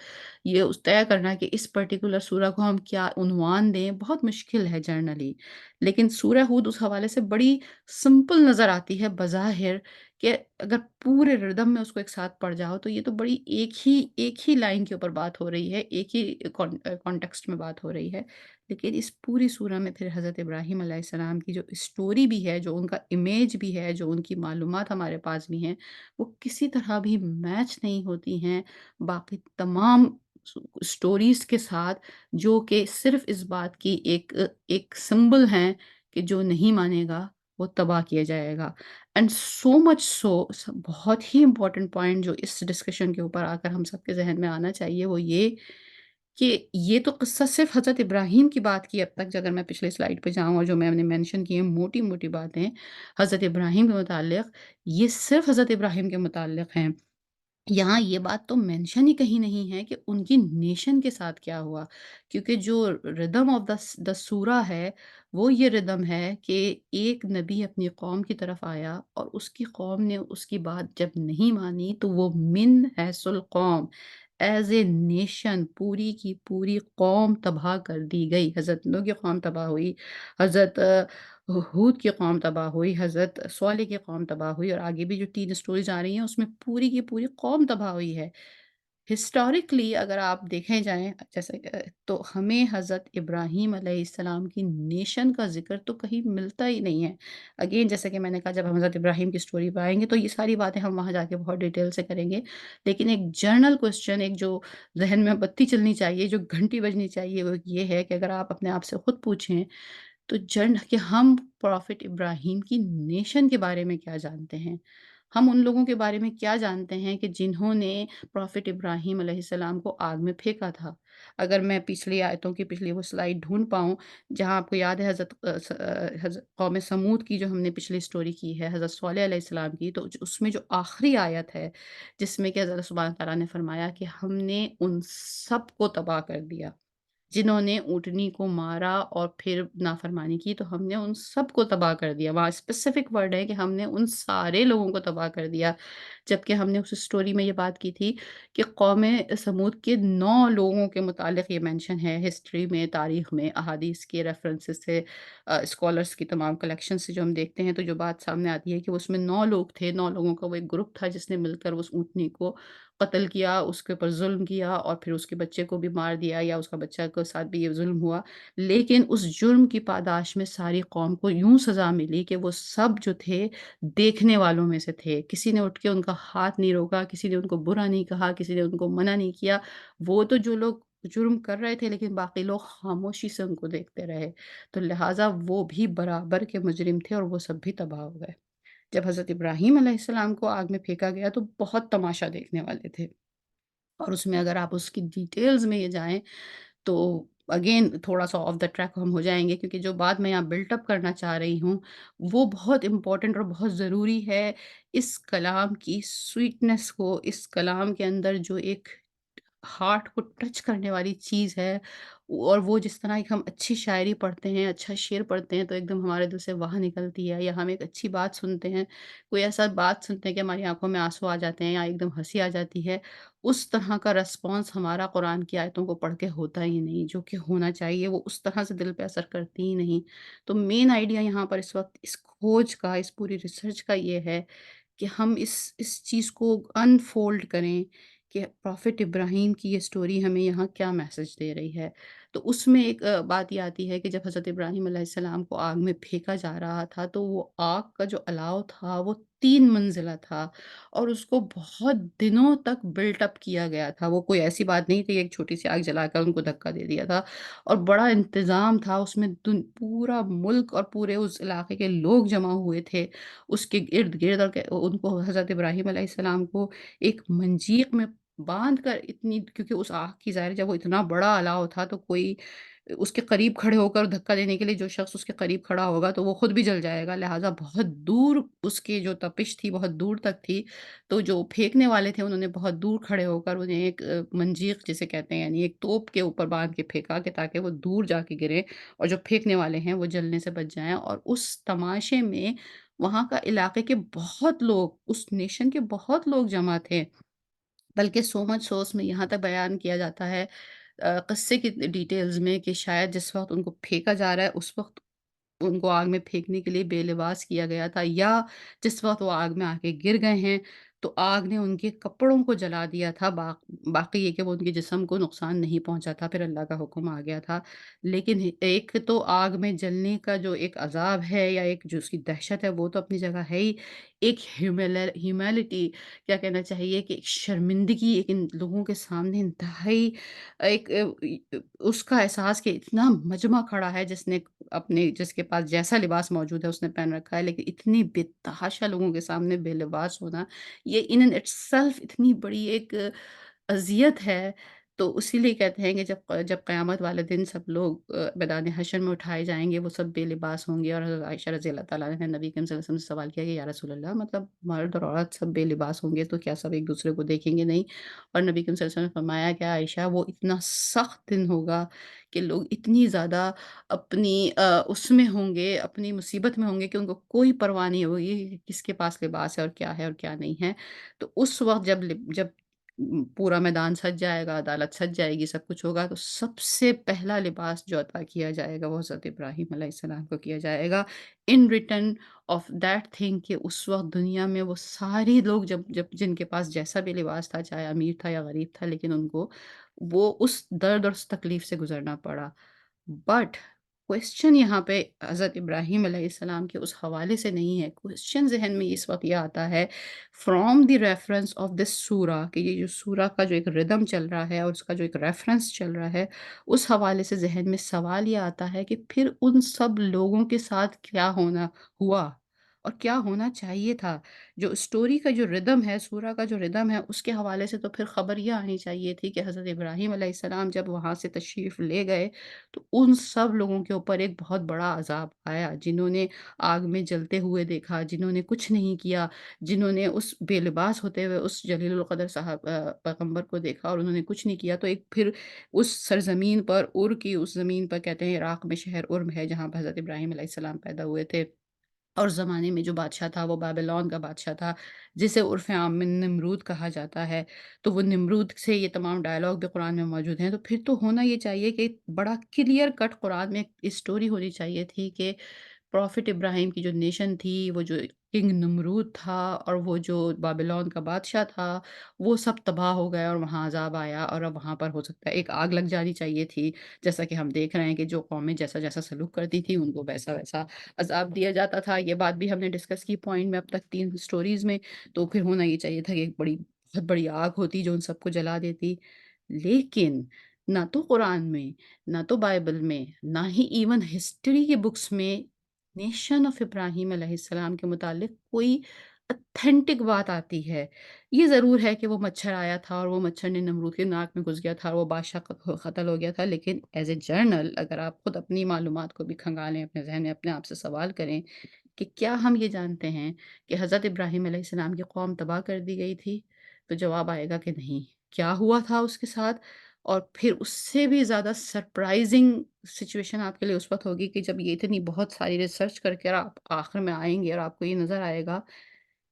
یہ طے کرنا کہ اس پرٹیکولر سورہ کو ہم کیا عنوان دیں، بہت مشکل ہے جنرلی۔ لیکن سورہ ہود اس حوالے سے بڑی سمپل نظر آتی ہے بظاہر، کہ اگر پورے ردم میں اس کو ایک ساتھ پڑھ جاؤ تو یہ تو بڑی ایک ہی لائن کے اوپر بات ہو رہی ہے، ایک ہی کانٹیکسٹ میں بات ہو رہی ہے۔ لیکن اس پوری سورہ میں پھر حضرت ابراہیم علیہ السلام کی جو اسٹوری بھی ہے، جو ان کا امیج بھی ہے، جو ان کی معلومات ہمارے پاس بھی ہیں، وہ کسی طرح بھی میچ نہیں ہوتی ہیں باقی تمام اسٹوریز کے ساتھ، جو کہ صرف اس بات کی ایک سمبل ہیں کہ جو نہیں مانے گا وہ تباہ کیا جائے گا۔ اینڈ سو مچ سو، بہت ہی امپورٹنٹ پوائنٹ جو اس ڈسکشن کے اوپر آ کر ہم سب کے ذہن میں آنا چاہیے وہ یہ کہ یہ تو قصہ صرف حضرت ابراہیم کی بات کی اب تک، اگر میں پچھلے سلائڈ پہ جاؤں اور جو میں نے مینشن کی ہیں موٹی موٹی باتیں حضرت ابراہیم کے متعلق، یہ صرف حضرت ابراہیم کے متعلق ہیں۔ یہاں یہ بات تو مینشن ہی کہیں نہیں ہے کہ ان کی نیشن کے ساتھ کیا ہوا، کیونکہ جو ردم آف دا سورہ ہے وہ یہ ردم ہے کہ ایک نبی اپنی قوم کی طرف آیا اور اس کی قوم نے اس کی بات جب نہیں مانی تو وہ من حیث القوم، ایز اے نیشن پوری کی پوری قوم تباہ کر دی گئی۔ حضرت نوح کی قوم تباہ ہوئی، حضرت ہود کی قوم تباہ ہوئی، حضرت صالح کی قوم تباہ ہوئی، اور آگے بھی جو 3 اسٹوریز آ رہی ہیں اس میں پوری کی پوری قوم تباہ ہوئی ہے۔ ہسٹوریکلی اگر آپ دیکھیں جائیں جیسے تو ہمیں حضرت ابراہیم علیہ السلام کی نیشن کا ذکر تو کہیں ملتا ہی نہیں ہے۔ اگین جیسے کہ میں نے کہا جب ہم حضرت ابراہیم کی سٹوری پہ آئیں گے تو یہ ساری باتیں ہم وہاں جا کے بہت ڈیٹیل سے کریں گے۔ لیکن ایک جنرل کوسچن، ایک جو ذہن میں بتی چلنی چاہیے، جو گھنٹی بجنی چاہیے، وہ یہ ہے کہ اگر آپ اپنے آپ سے خود پوچھیں تو کہ ہم پروفٹ ابراہیم کی نیشن کے بارے میں کیا جانتے ہیں؟ ہم ان لوگوں کے بارے میں کیا جانتے ہیں کہ جنہوں نے پروفٹ ابراہیم علیہ السلام کو آگ میں پھینکا تھا؟ اگر میں پچھلی آیتوں کی پچھلی وہ سلائڈ ڈھونڈ پاؤں جہاں آپ کو یاد ہے حضرت قوم سمود کی جو ہم نے پچھلی سٹوری کی ہے، حضرت صالح علیہ السلام کی، تو اس میں جو آخری آیت ہے جس میں کہ حضرت سبحانہ تعالیٰ نے فرمایا کہ ہم نے ان سب کو تباہ کر دیا جنہوں نے اونٹنی کو مارا اور پھر نافرمانی کی، تو ہم نے ان سب کو تباہ کر دیا۔ وہاں اسپیسیفک ورڈ ہے کہ ہم نے ان سارے لوگوں کو تباہ کر دیا، جبکہ ہم نے اس اسٹوری میں یہ بات کی تھی کہ قوم سمود کے 9 لوگوں کے متعلق یہ مینشن ہے ہسٹری میں، تاریخ میں، احادیث کے ریفرنسز سے، اسکالرس کی تمام کلیکشن سے جو ہم دیکھتے ہیں تو جو بات سامنے آتی ہے کہ اس میں 9 لوگ تھے، 9 لوگوں کا وہ ایک گروپ تھا جس نے مل کر اس اونٹنی کو قتل کیا، اس کے اوپر ظلم کیا اور پھر اس کے بچے کو بھی مار دیا، یا اس کا بچہ کے ساتھ بھی یہ ظلم ہوا۔ لیکن اس جرم کی پاداش میں ساری قوم کو یوں سزا ملی کہ وہ سب جو تھے دیکھنے والوں میں سے تھے، کسی نے اٹھ کے ان کا ہاتھ نہیں روکا، کسی نے ان کو برا نہیں کہا، کسی نے ان کو منع نہیں کیا۔ وہ تو جو لوگ جرم کر رہے تھے لیکن باقی لوگ خاموشی سے ان کو دیکھتے رہے، تو لہٰذا وہ بھی برابر کے مجرم تھے اور وہ سب بھی تباہ ہو گئے۔ جب حضرت ابراہیم علیہ السلام کو آگ میں پھینکا گیا تو بہت تماشا دیکھنے والے تھے، اور اس میں اگر آپ اس کی ڈیٹیلز میں یہ جائیں تو اگین تھوڑا سا آف دا ٹریک ہم ہو جائیں گے، کیونکہ جو بات میں یہاں بلٹ اپ کرنا چاہ رہی ہوں وہ بہت امپورٹنٹ اور بہت ضروری ہے۔ اس کلام کی سویٹنس کو، اس کلام کے اندر جو ایک ہارٹ کو ٹچ کرنے والی چیز ہے، اور وہ جس طرح ایک ہم اچھی شاعری پڑھتے ہیں، اچھا شعر پڑھتے ہیں تو ایک دم ہمارے دل سے واہ نکلتی ہے، یا ہم ایک اچھی بات سنتے ہیں، کوئی ایسا بات سنتے ہیں کہ ہماری آنکھوں میں آنسو آ جاتے ہیں یا ایک دم ہنسی آ جاتی ہے، اس طرح کا رسپانس ہمارا قرآن کی آیتوں کو پڑھ کے ہوتا ہی نہیں، جو کہ ہونا چاہیے، وہ اس طرح سے دل پہ اثر کرتی ہی نہیں۔ تو مین آئیڈیا یہاں پر اس وقت اس کھوج کا، اس پوری ریسرچ کا یہ ہے کہ ہم اس چیز کو انفولڈ کریں کہ پروفٹ ابراہیم کی یہ سٹوری ہمیں یہاں کیا میسج دے رہی ہے۔ تو اس میں ایک بات یہ آتی ہے کہ جب حضرت ابراہیم علیہ السلام کو آگ میں پھینکا جا رہا تھا تو وہ آگ کا جو الاؤ تھا وہ 3 منزلہ تھا، اور اس کو بہت دنوں تک بلٹ اپ کیا گیا تھا۔ وہ کوئی ایسی بات نہیں تھی ایک چھوٹی سی آگ جلا کر ان کو دھکا دے دیا تھا، اور بڑا انتظام تھا اس میں، پورا ملک اور پورے اس علاقے کے لوگ جمع ہوئے تھے اس کے ارد گرد، اور ان کو حضرت ابراہیم علیہ السلام کو ایک منجیق میں باندھ کر، اتنی کیونکہ اس آگ کی ظاہر جب وہ اتنا بڑا الاؤ تھا تو کوئی اس کے قریب کھڑے ہو کر دھکا دینے کے لیے جو شخص اس کے قریب کھڑا ہوگا تو وہ خود بھی جل جائے گا، لہٰذا بہت دور اس کی جو تپش تھی بہت دور تک تھی، تو جو پھینکنے والے تھے انہوں نے بہت دور کھڑے ہو کر انہیں ایک منجیق جسے کہتے ہیں یعنی ایک توپ کے اوپر باندھ کے پھینکا کہ تاکہ وہ دور جا کے گرے اور جو پھینکنے والے ہیں وہ جلنے سے بچ جائیں، اور اس تماشے میں وہاں کا علاقے کے بہت لوگ، اس نیشن کے بہت لوگ جمع تھے، بلکہ سو مچ سو اس میں یہاں تک بیان کیا جاتا ہے قصے کی ڈیٹیلز میں کہ شاید جس وقت ان کو پھینکا جا رہا ہے اس وقت ان کو آگ میں پھینکنے کے لیے بے لباس کیا گیا تھا، یا جس وقت وہ آگ میں آ کے گر گئے ہیں تو آگ نے ان کے کپڑوں کو جلا دیا تھا، باقی یہ کہ وہ ان کے جسم کو نقصان نہیں پہنچا تھا، پھر اللہ کا حکم آ گیا تھا۔ لیکن ایک تو آگ میں جلنے کا جو ایک عذاب ہے یا ایک جو اس کی دہشت ہے وہ تو اپنی جگہ ہے ہی، ایک ہیومیلٹی کیا کہنا چاہیے کہ ایک شرمندگی ایک ان لوگوں کے سامنے انتہائی ایک اس کا احساس کہ اتنا مجمع کھڑا ہے جس کے پاس جیسا لباس موجود ہے اس نے پہن رکھا ہے، لیکن اتنی بے تحاشا لوگوں کے سامنے بے لباس ہونا، یہ ان اینڈ اٹسیلف اتنی بڑی ایک اذیت ہے۔ تو اسی لیے کہتے ہیں کہ جب قیامت والے دن سب لوگ میدان حشر میں اٹھائے جائیں گے، وہ سب بے لباس ہوں گے، اور حضرت عائشہ رضی اللہ تعالیٰ عنہا نے نبی کریم صلی اللہ علیہ وسلم سے سوال کیا کہ یا رسول اللہ، مطلب مرد اور عورت سب بے لباس ہوں گے تو کیا سب ایک دوسرے کو دیکھیں گے نہیں؟ اور نبی کریم صلی اللہ علیہ وسلم نے فرمایا کہ عائشہ وہ اتنا سخت دن ہوگا کہ لوگ اتنی زیادہ اپنی اس میں ہوں گے، اپنی مصیبت میں ہوں گے کہ ان کو کوئی پرواہ نہیں ہوگی کہ کس کے پاس لباس ہے اور کیا نہیں ہے۔ تو اس وقت جب پورا میدان سج جائے گا، عدالت سج جائے گی، سب کچھ ہوگا، تو سب سے پہلا لباس جو عطا کیا جائے گا وہ حضرت ابراہیم علیہ السلام کو کیا جائے گا، in return of that thing کہ اس وقت دنیا میں وہ سارے لوگ جب جن کے پاس جیسا بھی لباس تھا، چاہے امیر تھا یا غریب تھا، لیکن ان کو وہ اس درد اور اس تکلیف سے گزرنا پڑا۔ بٹ کوشچن یہاں پہ حضرت ابراہیم علیہ السلام کے اس حوالے سے نہیں ہے، کوشچن ذہن میں اس وقت یہ آتا ہے from the reference of this سورہ، کہ یہ جو سورہ کا جو ایک ردم چل رہا ہے اور اس کا جو ایک ریفرنس چل رہا ہے، اس حوالے سے ذہن میں سوال یہ آتا ہے کہ پھر ان سب لوگوں کے ساتھ کیا ہونا ہوا اور کیا ہونا چاہیے تھا؟ جو اسٹوری کا جو ردم ہے، سورہ کا جو ردم ہے، اس کے حوالے سے تو پھر خبر یہ آنی چاہیے تھی کہ حضرت ابراہیم علیہ السلام جب وہاں سے تشریف لے گئے تو ان سب لوگوں کے اوپر ایک بہت بڑا عذاب آیا، جنہوں نے آگ میں جلتے ہوئے دیکھا، جنہوں نے کچھ نہیں کیا، جنہوں نے اس بے لباس ہوتے ہوئے اس جلیل القدر صاحب پیغمبر کو دیکھا اور انہوں نے کچھ نہیں کیا، تو ایک پھر اس سرزمین پر کی اس زمین پر کہتے ہیں عراق میں شہر ارم ہے جہاں پہ حضرت ابراہیم علیہ السلام پیدا ہوئے تھے، اور زمانے میں جو بادشاہ تھا وہ بابلون کا بادشاہ تھا، جسے عرف عام میں نمرود کہا جاتا ہے۔ تو وہ نمرود سے یہ تمام ڈائیلاگ بھی قرآن میں موجود ہیں، تو پھر تو ہونا یہ چاہیے کہ بڑا کلیئر کٹ قرآن میں ایک اسٹوری ہونی چاہیے تھی کہ پروفٹ ابراہیم کی جو نیشن تھی، وہ جو کنگ نمرود تھا اور وہ جو بابلون کا بادشاہ تھا، وہ سب تباہ ہو گئے اور وہاں عذاب آیا، اور اب وہاں پر ہو سکتا ہے ایک آگ لگ جانی چاہیے تھی، جیسا کہ ہم دیکھ رہے ہیں کہ جو قومیں جیسا جیسا سلوک کرتی تھیں ان کو ویسا ویسا عذاب دیا جاتا تھا۔ یہ بات بھی ہم نے ڈسکس کی پوائنٹ میں اب تک 3 سٹوریز میں، تو پھر ہونا یہ چاہیے تھا کہ ایک بہت بڑی آگ ہوتی جو ان سب کو جلا دیتی۔ لیکن نہ تو قرآن میں، نہ تو بائبل میں، نہ ہی ایون ہسٹری کے بکس میں نیشن آف ابراہیم علیہ السلام کے متعلق کوئی اتھینٹک بات آتی ہے۔ یہ ضرور ہے کہ وہ مچھر آیا تھا اور وہ مچھر نے نمرود کے ناک میں گھس گیا تھا اور وہ بادشاہ قتل ہو گیا تھا، لیکن ایز اے جرنل اگر آپ خود اپنی معلومات کو بھی کھنگالیں، اپنے ذہن میں اپنے آپ سے سوال کریں کہ کیا ہم یہ جانتے ہیں کہ حضرت ابراہیم علیہ السلام کی قوم تباہ کر دی گئی تھی؟ تو جواب آئے گا کہ نہیں۔ کیا ہوا تھا اس کے ساتھ؟ اور پھر اس سے بھی زیادہ سرپرائزنگ سچویشن آپ کے لیے اس وقت ہوگی کہ جب یہ اتنی بہت ساری ریسرچ کر کے اور آپ آخر میں آئیں گے اور آپ کو یہ نظر آئے گا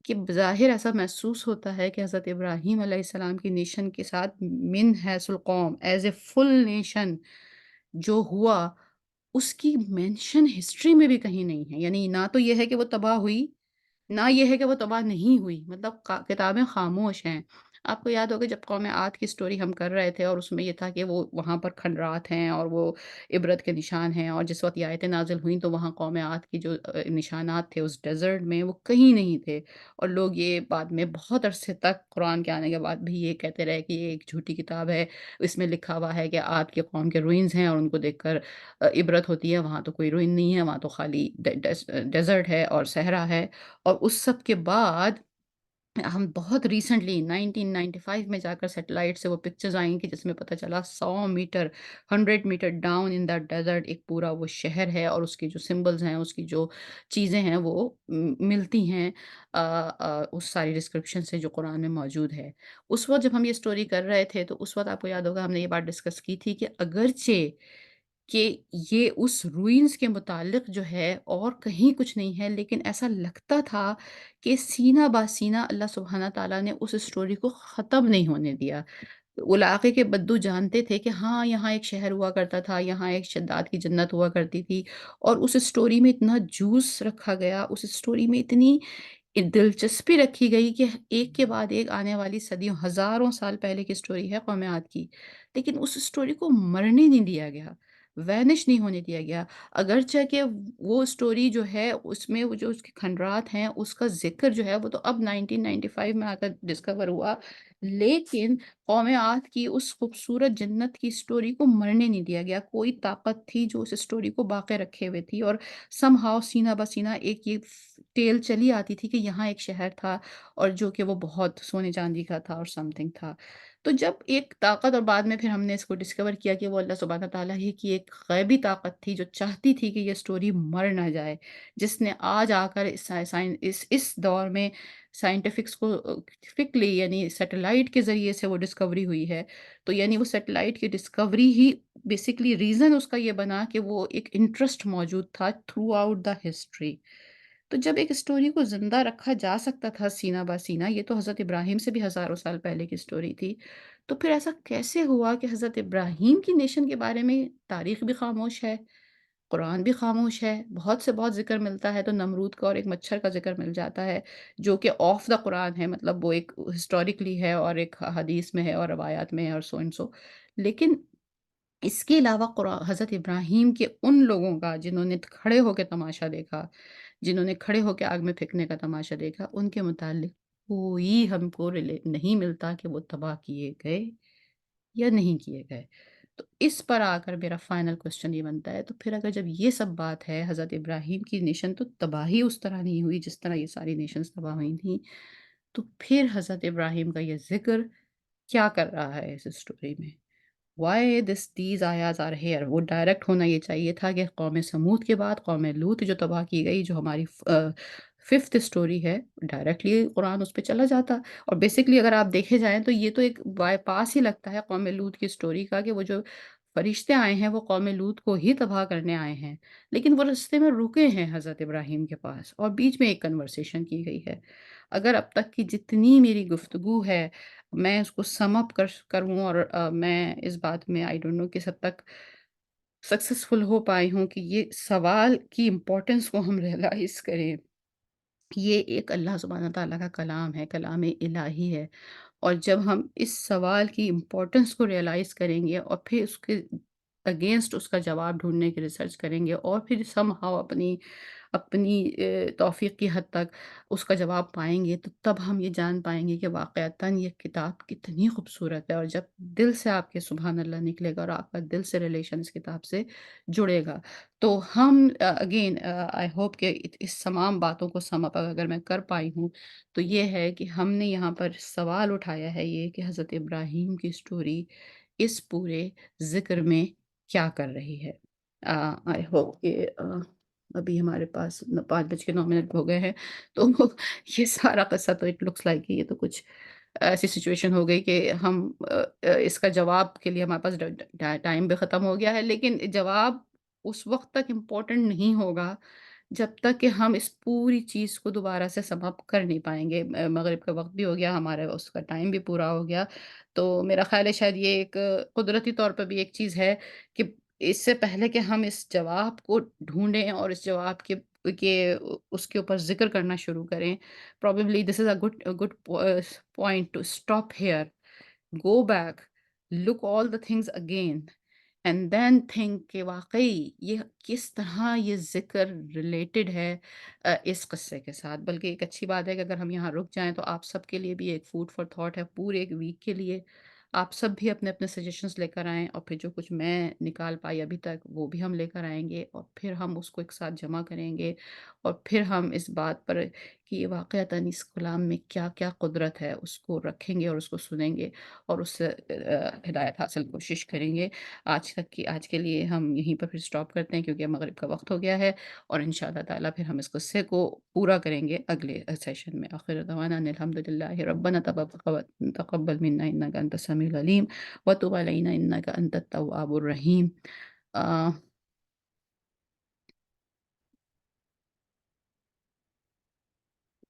کہ بظاہر ایسا محسوس ہوتا ہے کہ حضرت ابراہیم علیہ السلام کی نیشن کے ساتھ من حیث القوم ایز اے فل نیشن جو ہوا، اس کی مینشن ہسٹری میں بھی کہیں نہیں ہے۔ یعنی نہ تو یہ ہے کہ وہ تباہ ہوئی، نہ یہ ہے کہ وہ تباہ نہیں ہوئی، مطلب کتابیں خاموش ہیں۔ آپ کو یاد ہوگا جب قوم عاد کی سٹوری ہم کر رہے تھے اور اس میں یہ تھا کہ وہ وہاں پر کھنڈرات ہیں اور وہ عبرت کے نشان ہیں، اور جس وقت یہ آیتیں نازل ہوئیں تو وہاں قوم عاد کی جو نشانات تھے اس ڈیزرٹ میں وہ کہیں نہیں تھے، اور لوگ یہ بعد میں بہت عرصے تک قرآن کے آنے کے بعد بھی یہ کہتے رہے کہ یہ ایک جھوٹی کتاب ہے، اس میں لکھا ہوا ہے کہ عاد کی قوم کے روئنز ہیں اور ان کو دیکھ کر عبرت ہوتی ہے، وہاں تو کوئی روئن نہیں ہے، وہاں تو خالی ڈیزرٹ ہے اور صحرا ہے۔ اور اس سب کے بعد ہم بہت ریسنٹلی 1995 میں جا کر سیٹلائٹ سے وہ پکچرز آئیں کہ جس میں پتہ چلا 100 metre 100 metre down in that desert ایک پورا وہ شہر ہے، اور اس کے جو سمبلز ہیں، اس کی جو چیزیں ہیں وہ ملتی ہیں اس ساری ڈسکرپشن سے جو قرآن میں موجود ہے۔ اس وقت جب ہم یہ سٹوری کر رہے تھے تو اس وقت آپ کو یاد ہوگا ہم نے یہ بات ڈسکس کی تھی کہ اگرچہ کہ یہ اس روئنس کے متعلق جو ہے اور کہیں کچھ نہیں ہے، لیکن ایسا لگتا تھا کہ سینہ بہ سینہ اللہ سبحانہ تعالیٰ نے اس اسٹوری کو ختم نہیں ہونے دیا۔ علاقے کے بدو جانتے تھے کہ ہاں یہاں ایک شہر ہوا کرتا تھا، یہاں ایک شداد کی جنت ہوا کرتی تھی، اور اس اسٹوری میں اتنا جوس رکھا گیا، اس اسٹوری میں اتنی دلچسپی رکھی گئی کہ ایک کے بعد ایک آنے والی صدیوں ہزاروں سال پہلے کی اسٹوری ہے قوم عاد کی، لیکن اس اسٹوری کو مرنے نہیں دیا گیا، وینش نہیں ہونے دیا گیا۔ اگرچہ کہ وہ اسٹوری جو ہے اس میں وہ جو اس کے کھنڈرات ہیں اس کا ذکر جو ہے وہ تو اب 1995 میں آ کر ڈسکور ہوا، لیکن قوم عاد کی اس خوبصورت جنت کی اسٹوری کو مرنے نہیں دیا گیا۔ کوئی طاقت تھی جو اس اسٹوری کو باقی رکھے ہوئے تھی، اور سم ہاؤ سینہ بہ سینہ ایک یہ ٹیل چلی آتی تھی کہ یہاں ایک شہر تھا اور جو کہ وہ بہت سونے چاندی کا تھا اور سم تھنگ تھا۔ تو جب ایک طاقت، اور بعد میں پھر ہم نے اس کو ڈسکور کیا کہ وہ اللہ سبحانہ تعالیٰ ہی کی ایک غیبی طاقت تھی جو چاہتی تھی کہ یہ اسٹوری مر نہ جائے، جس نے آج آ کر اس دور میں سائنٹیفکس کو فکلی یعنی سیٹلائٹ کے ذریعے سے وہ ڈسکوری ہوئی ہے۔ تو یعنی وہ سیٹلائٹ کی ڈسکوری ہی بیسکلی ریزن اس کا یہ بنا کہ وہ ایک انٹرسٹ موجود تھا تھرو آؤٹ دا ہسٹری۔ تو جب ایک اسٹوری کو زندہ رکھا جا سکتا تھا سینہ بہ سینہ، یہ تو حضرت ابراہیم سے بھی ہزاروں سال پہلے کی اسٹوری تھی، تو پھر ایسا کیسے ہوا کہ حضرت ابراہیم کی نیشن کے بارے میں تاریخ بھی خاموش ہے، قرآن بھی خاموش ہے؟ بہت سے بہت ذکر ملتا ہے تو نمرود کا اور ایک مچھر کا ذکر مل جاتا ہے، جو کہ آف دا قرآن ہے، مطلب وہ ایک ہسٹوریکلی ہے اور ایک حدیث میں ہے اور روایات میں ہے اور سو اینڈ سو۔ لیکن اس کے علاوہ حضرت ابراہیم کے ان لوگوں کا جنہوں نے کھڑے ہو کے تماشا دیکھا، جنہوں نے کھڑے ہو کے آگ میں پھینکنے کا تماشا دیکھا، ان کے متعلق کوئی ہم کو نہیں ملتا کہ وہ تباہ کیے گئے یا نہیں کیے گئے۔ تو اس پر آ کر میرا فائنل کوسچن یہ بنتا ہے، تو پھر اگر جب یہ سب بات ہے، حضرت ابراہیم کی نیشن تو تباہی اس طرح نہیں ہوئی جس طرح یہ ساری نیشنز تباہ ہوئی تھیں، تو پھر حضرت ابراہیم کا یہ ذکر کیا کر رہا ہے اس اسٹوری میں؟ Why these ayahs are here? وہ ڈائریکٹ ہونا یہ چاہیے تھا کہ قوم سمود کے بعد قوم لوط جو تباہ کی گئی، جو ہماری ففتھ اسٹوری ہے، ڈائریکٹلی قرآن اس پہ چلا جاتا۔ اور بیسکلی اگر آپ دیکھے جائیں تو یہ تو ایک بائی پاس ہی لگتا ہے قوم لوط کی اسٹوری کا، کہ وہ جو فرشتے آئے ہیں وہ قوم لوط کو ہی تباہ کرنے آئے ہیں، لیکن وہ رستے میں رکے ہیں حضرت ابراہیم کے پاس، اور بیچ میں ایک کنورسیشن کی گئی ہے۔ اگر اب تک کی جتنی میری گفتگو ہے میں اس کو سم اپ کروں، اور میں اس بات میں آئی ڈونٹ نو کس حد تک سکسیسفل ہو پائی ہوں کہ یہ سوال کی امپورٹنس کو ہم ریئلائز کریں۔ یہ ایک اللہ سبحانہ تعالیٰ کا کلام ہے، کلام الہی ہے، اور جب ہم اس سوال کی امپورٹنس کو ریئلائز کریں گے اور پھر اس کے اگینسٹ اس کا جواب ڈھونڈنے کی ریسرچ کریں گے، اور پھر سم ہاؤ اپنی اپنی توفیق کی حد تک اس کا جواب پائیں گے، تو تب ہم یہ جان پائیں گے کہ واقعتاً یہ کتاب کتنی خوبصورت ہے، اور جب دل سے آپ کے سبحان اللہ نکلے گا اور آپ کا دل سے ریلیشن اس کتاب سے جڑے گا، تو ہم اگین آئی ہوپ کہ اس تمام باتوں کو سم اپ اگر میں کر پائی ہوں تو یہ ہے کہ ہم نے یہاں پر سوال اٹھایا ہے یہ کہ حضرت ابراہیم کی اسٹوری اس پورے ذکر میں کیا کر رہی ہے۔ آئی ہوپ کہ ابھی ہمارے پاس 5:09 ہو گئے ہیں، تو یہ سارا قصہ تو اٹ لکس لائک یہ تو کچھ ایسی سچویشن ہو گئی کہ ہم اس کا جواب کے لیے ہمارے پاس ٹائم بھی ختم ہو گیا ہے، لیکن جواب اس وقت تک امپورٹنٹ نہیں ہوگا جب تک کہ ہم اس پوری چیز کو دوبارہ سے سم اپ کر نہیں پائیں گے۔ مغرب کا وقت بھی ہو گیا، ہمارا اس کا ٹائم بھی پورا ہو گیا، تو میرا خیال ہے شاید یہ ایک قدرتی طور پہ بھی ایک چیز ہے کہ اس سے پہلے کہ ہم اس جواب کو ڈھونڈیں اور اس جواب کے اس کے اوپر ذکر کرنا شروع کریں، probably this is a good point to stop here, go back, look all the things again and then think کہ واقعی یہ کس طرح یہ ذکر ریلیٹڈ ہے اس قصے کے ساتھ۔ بلکہ ایک اچھی بات ہے کہ اگر ہم یہاں رک جائیں تو آپ سب کے لیے بھی ایک فوڈ فار تھاٹ ہے پورے ایک ویک کے لیے۔ آپ سب بھی اپنے اپنے سجیشنز لے کر آئیں، اور پھر جو کچھ میں نکال پائی ابھی تک وہ بھی ہم لے کر آئیں گے، اور پھر ہم اس کو ایک ساتھ جمع کریں گے، اور پھر ہم اس بات پر کہ یہ واقعتاً اس کلام میں کیا کیا قدرت ہے اس کو رکھیں گے اور اس کو سنیں گے، اور اس سے ہدایت حاصل کوشش کریں گے۔ آج کے لیے ہم یہیں پر پھر سٹاپ کرتے ہیں کیونکہ مغرب کا وقت ہو گیا ہے، اور انشاءاللہ تعالیٰ پھر ہم اس قصے کو پورا کریں گے اگلے سیشن میں۔ آخر دعوانا ان الحمدللہ ربنا تقبل منا انک انت السمیع العلیم وتب علینا انک انت التواب الرحیم۔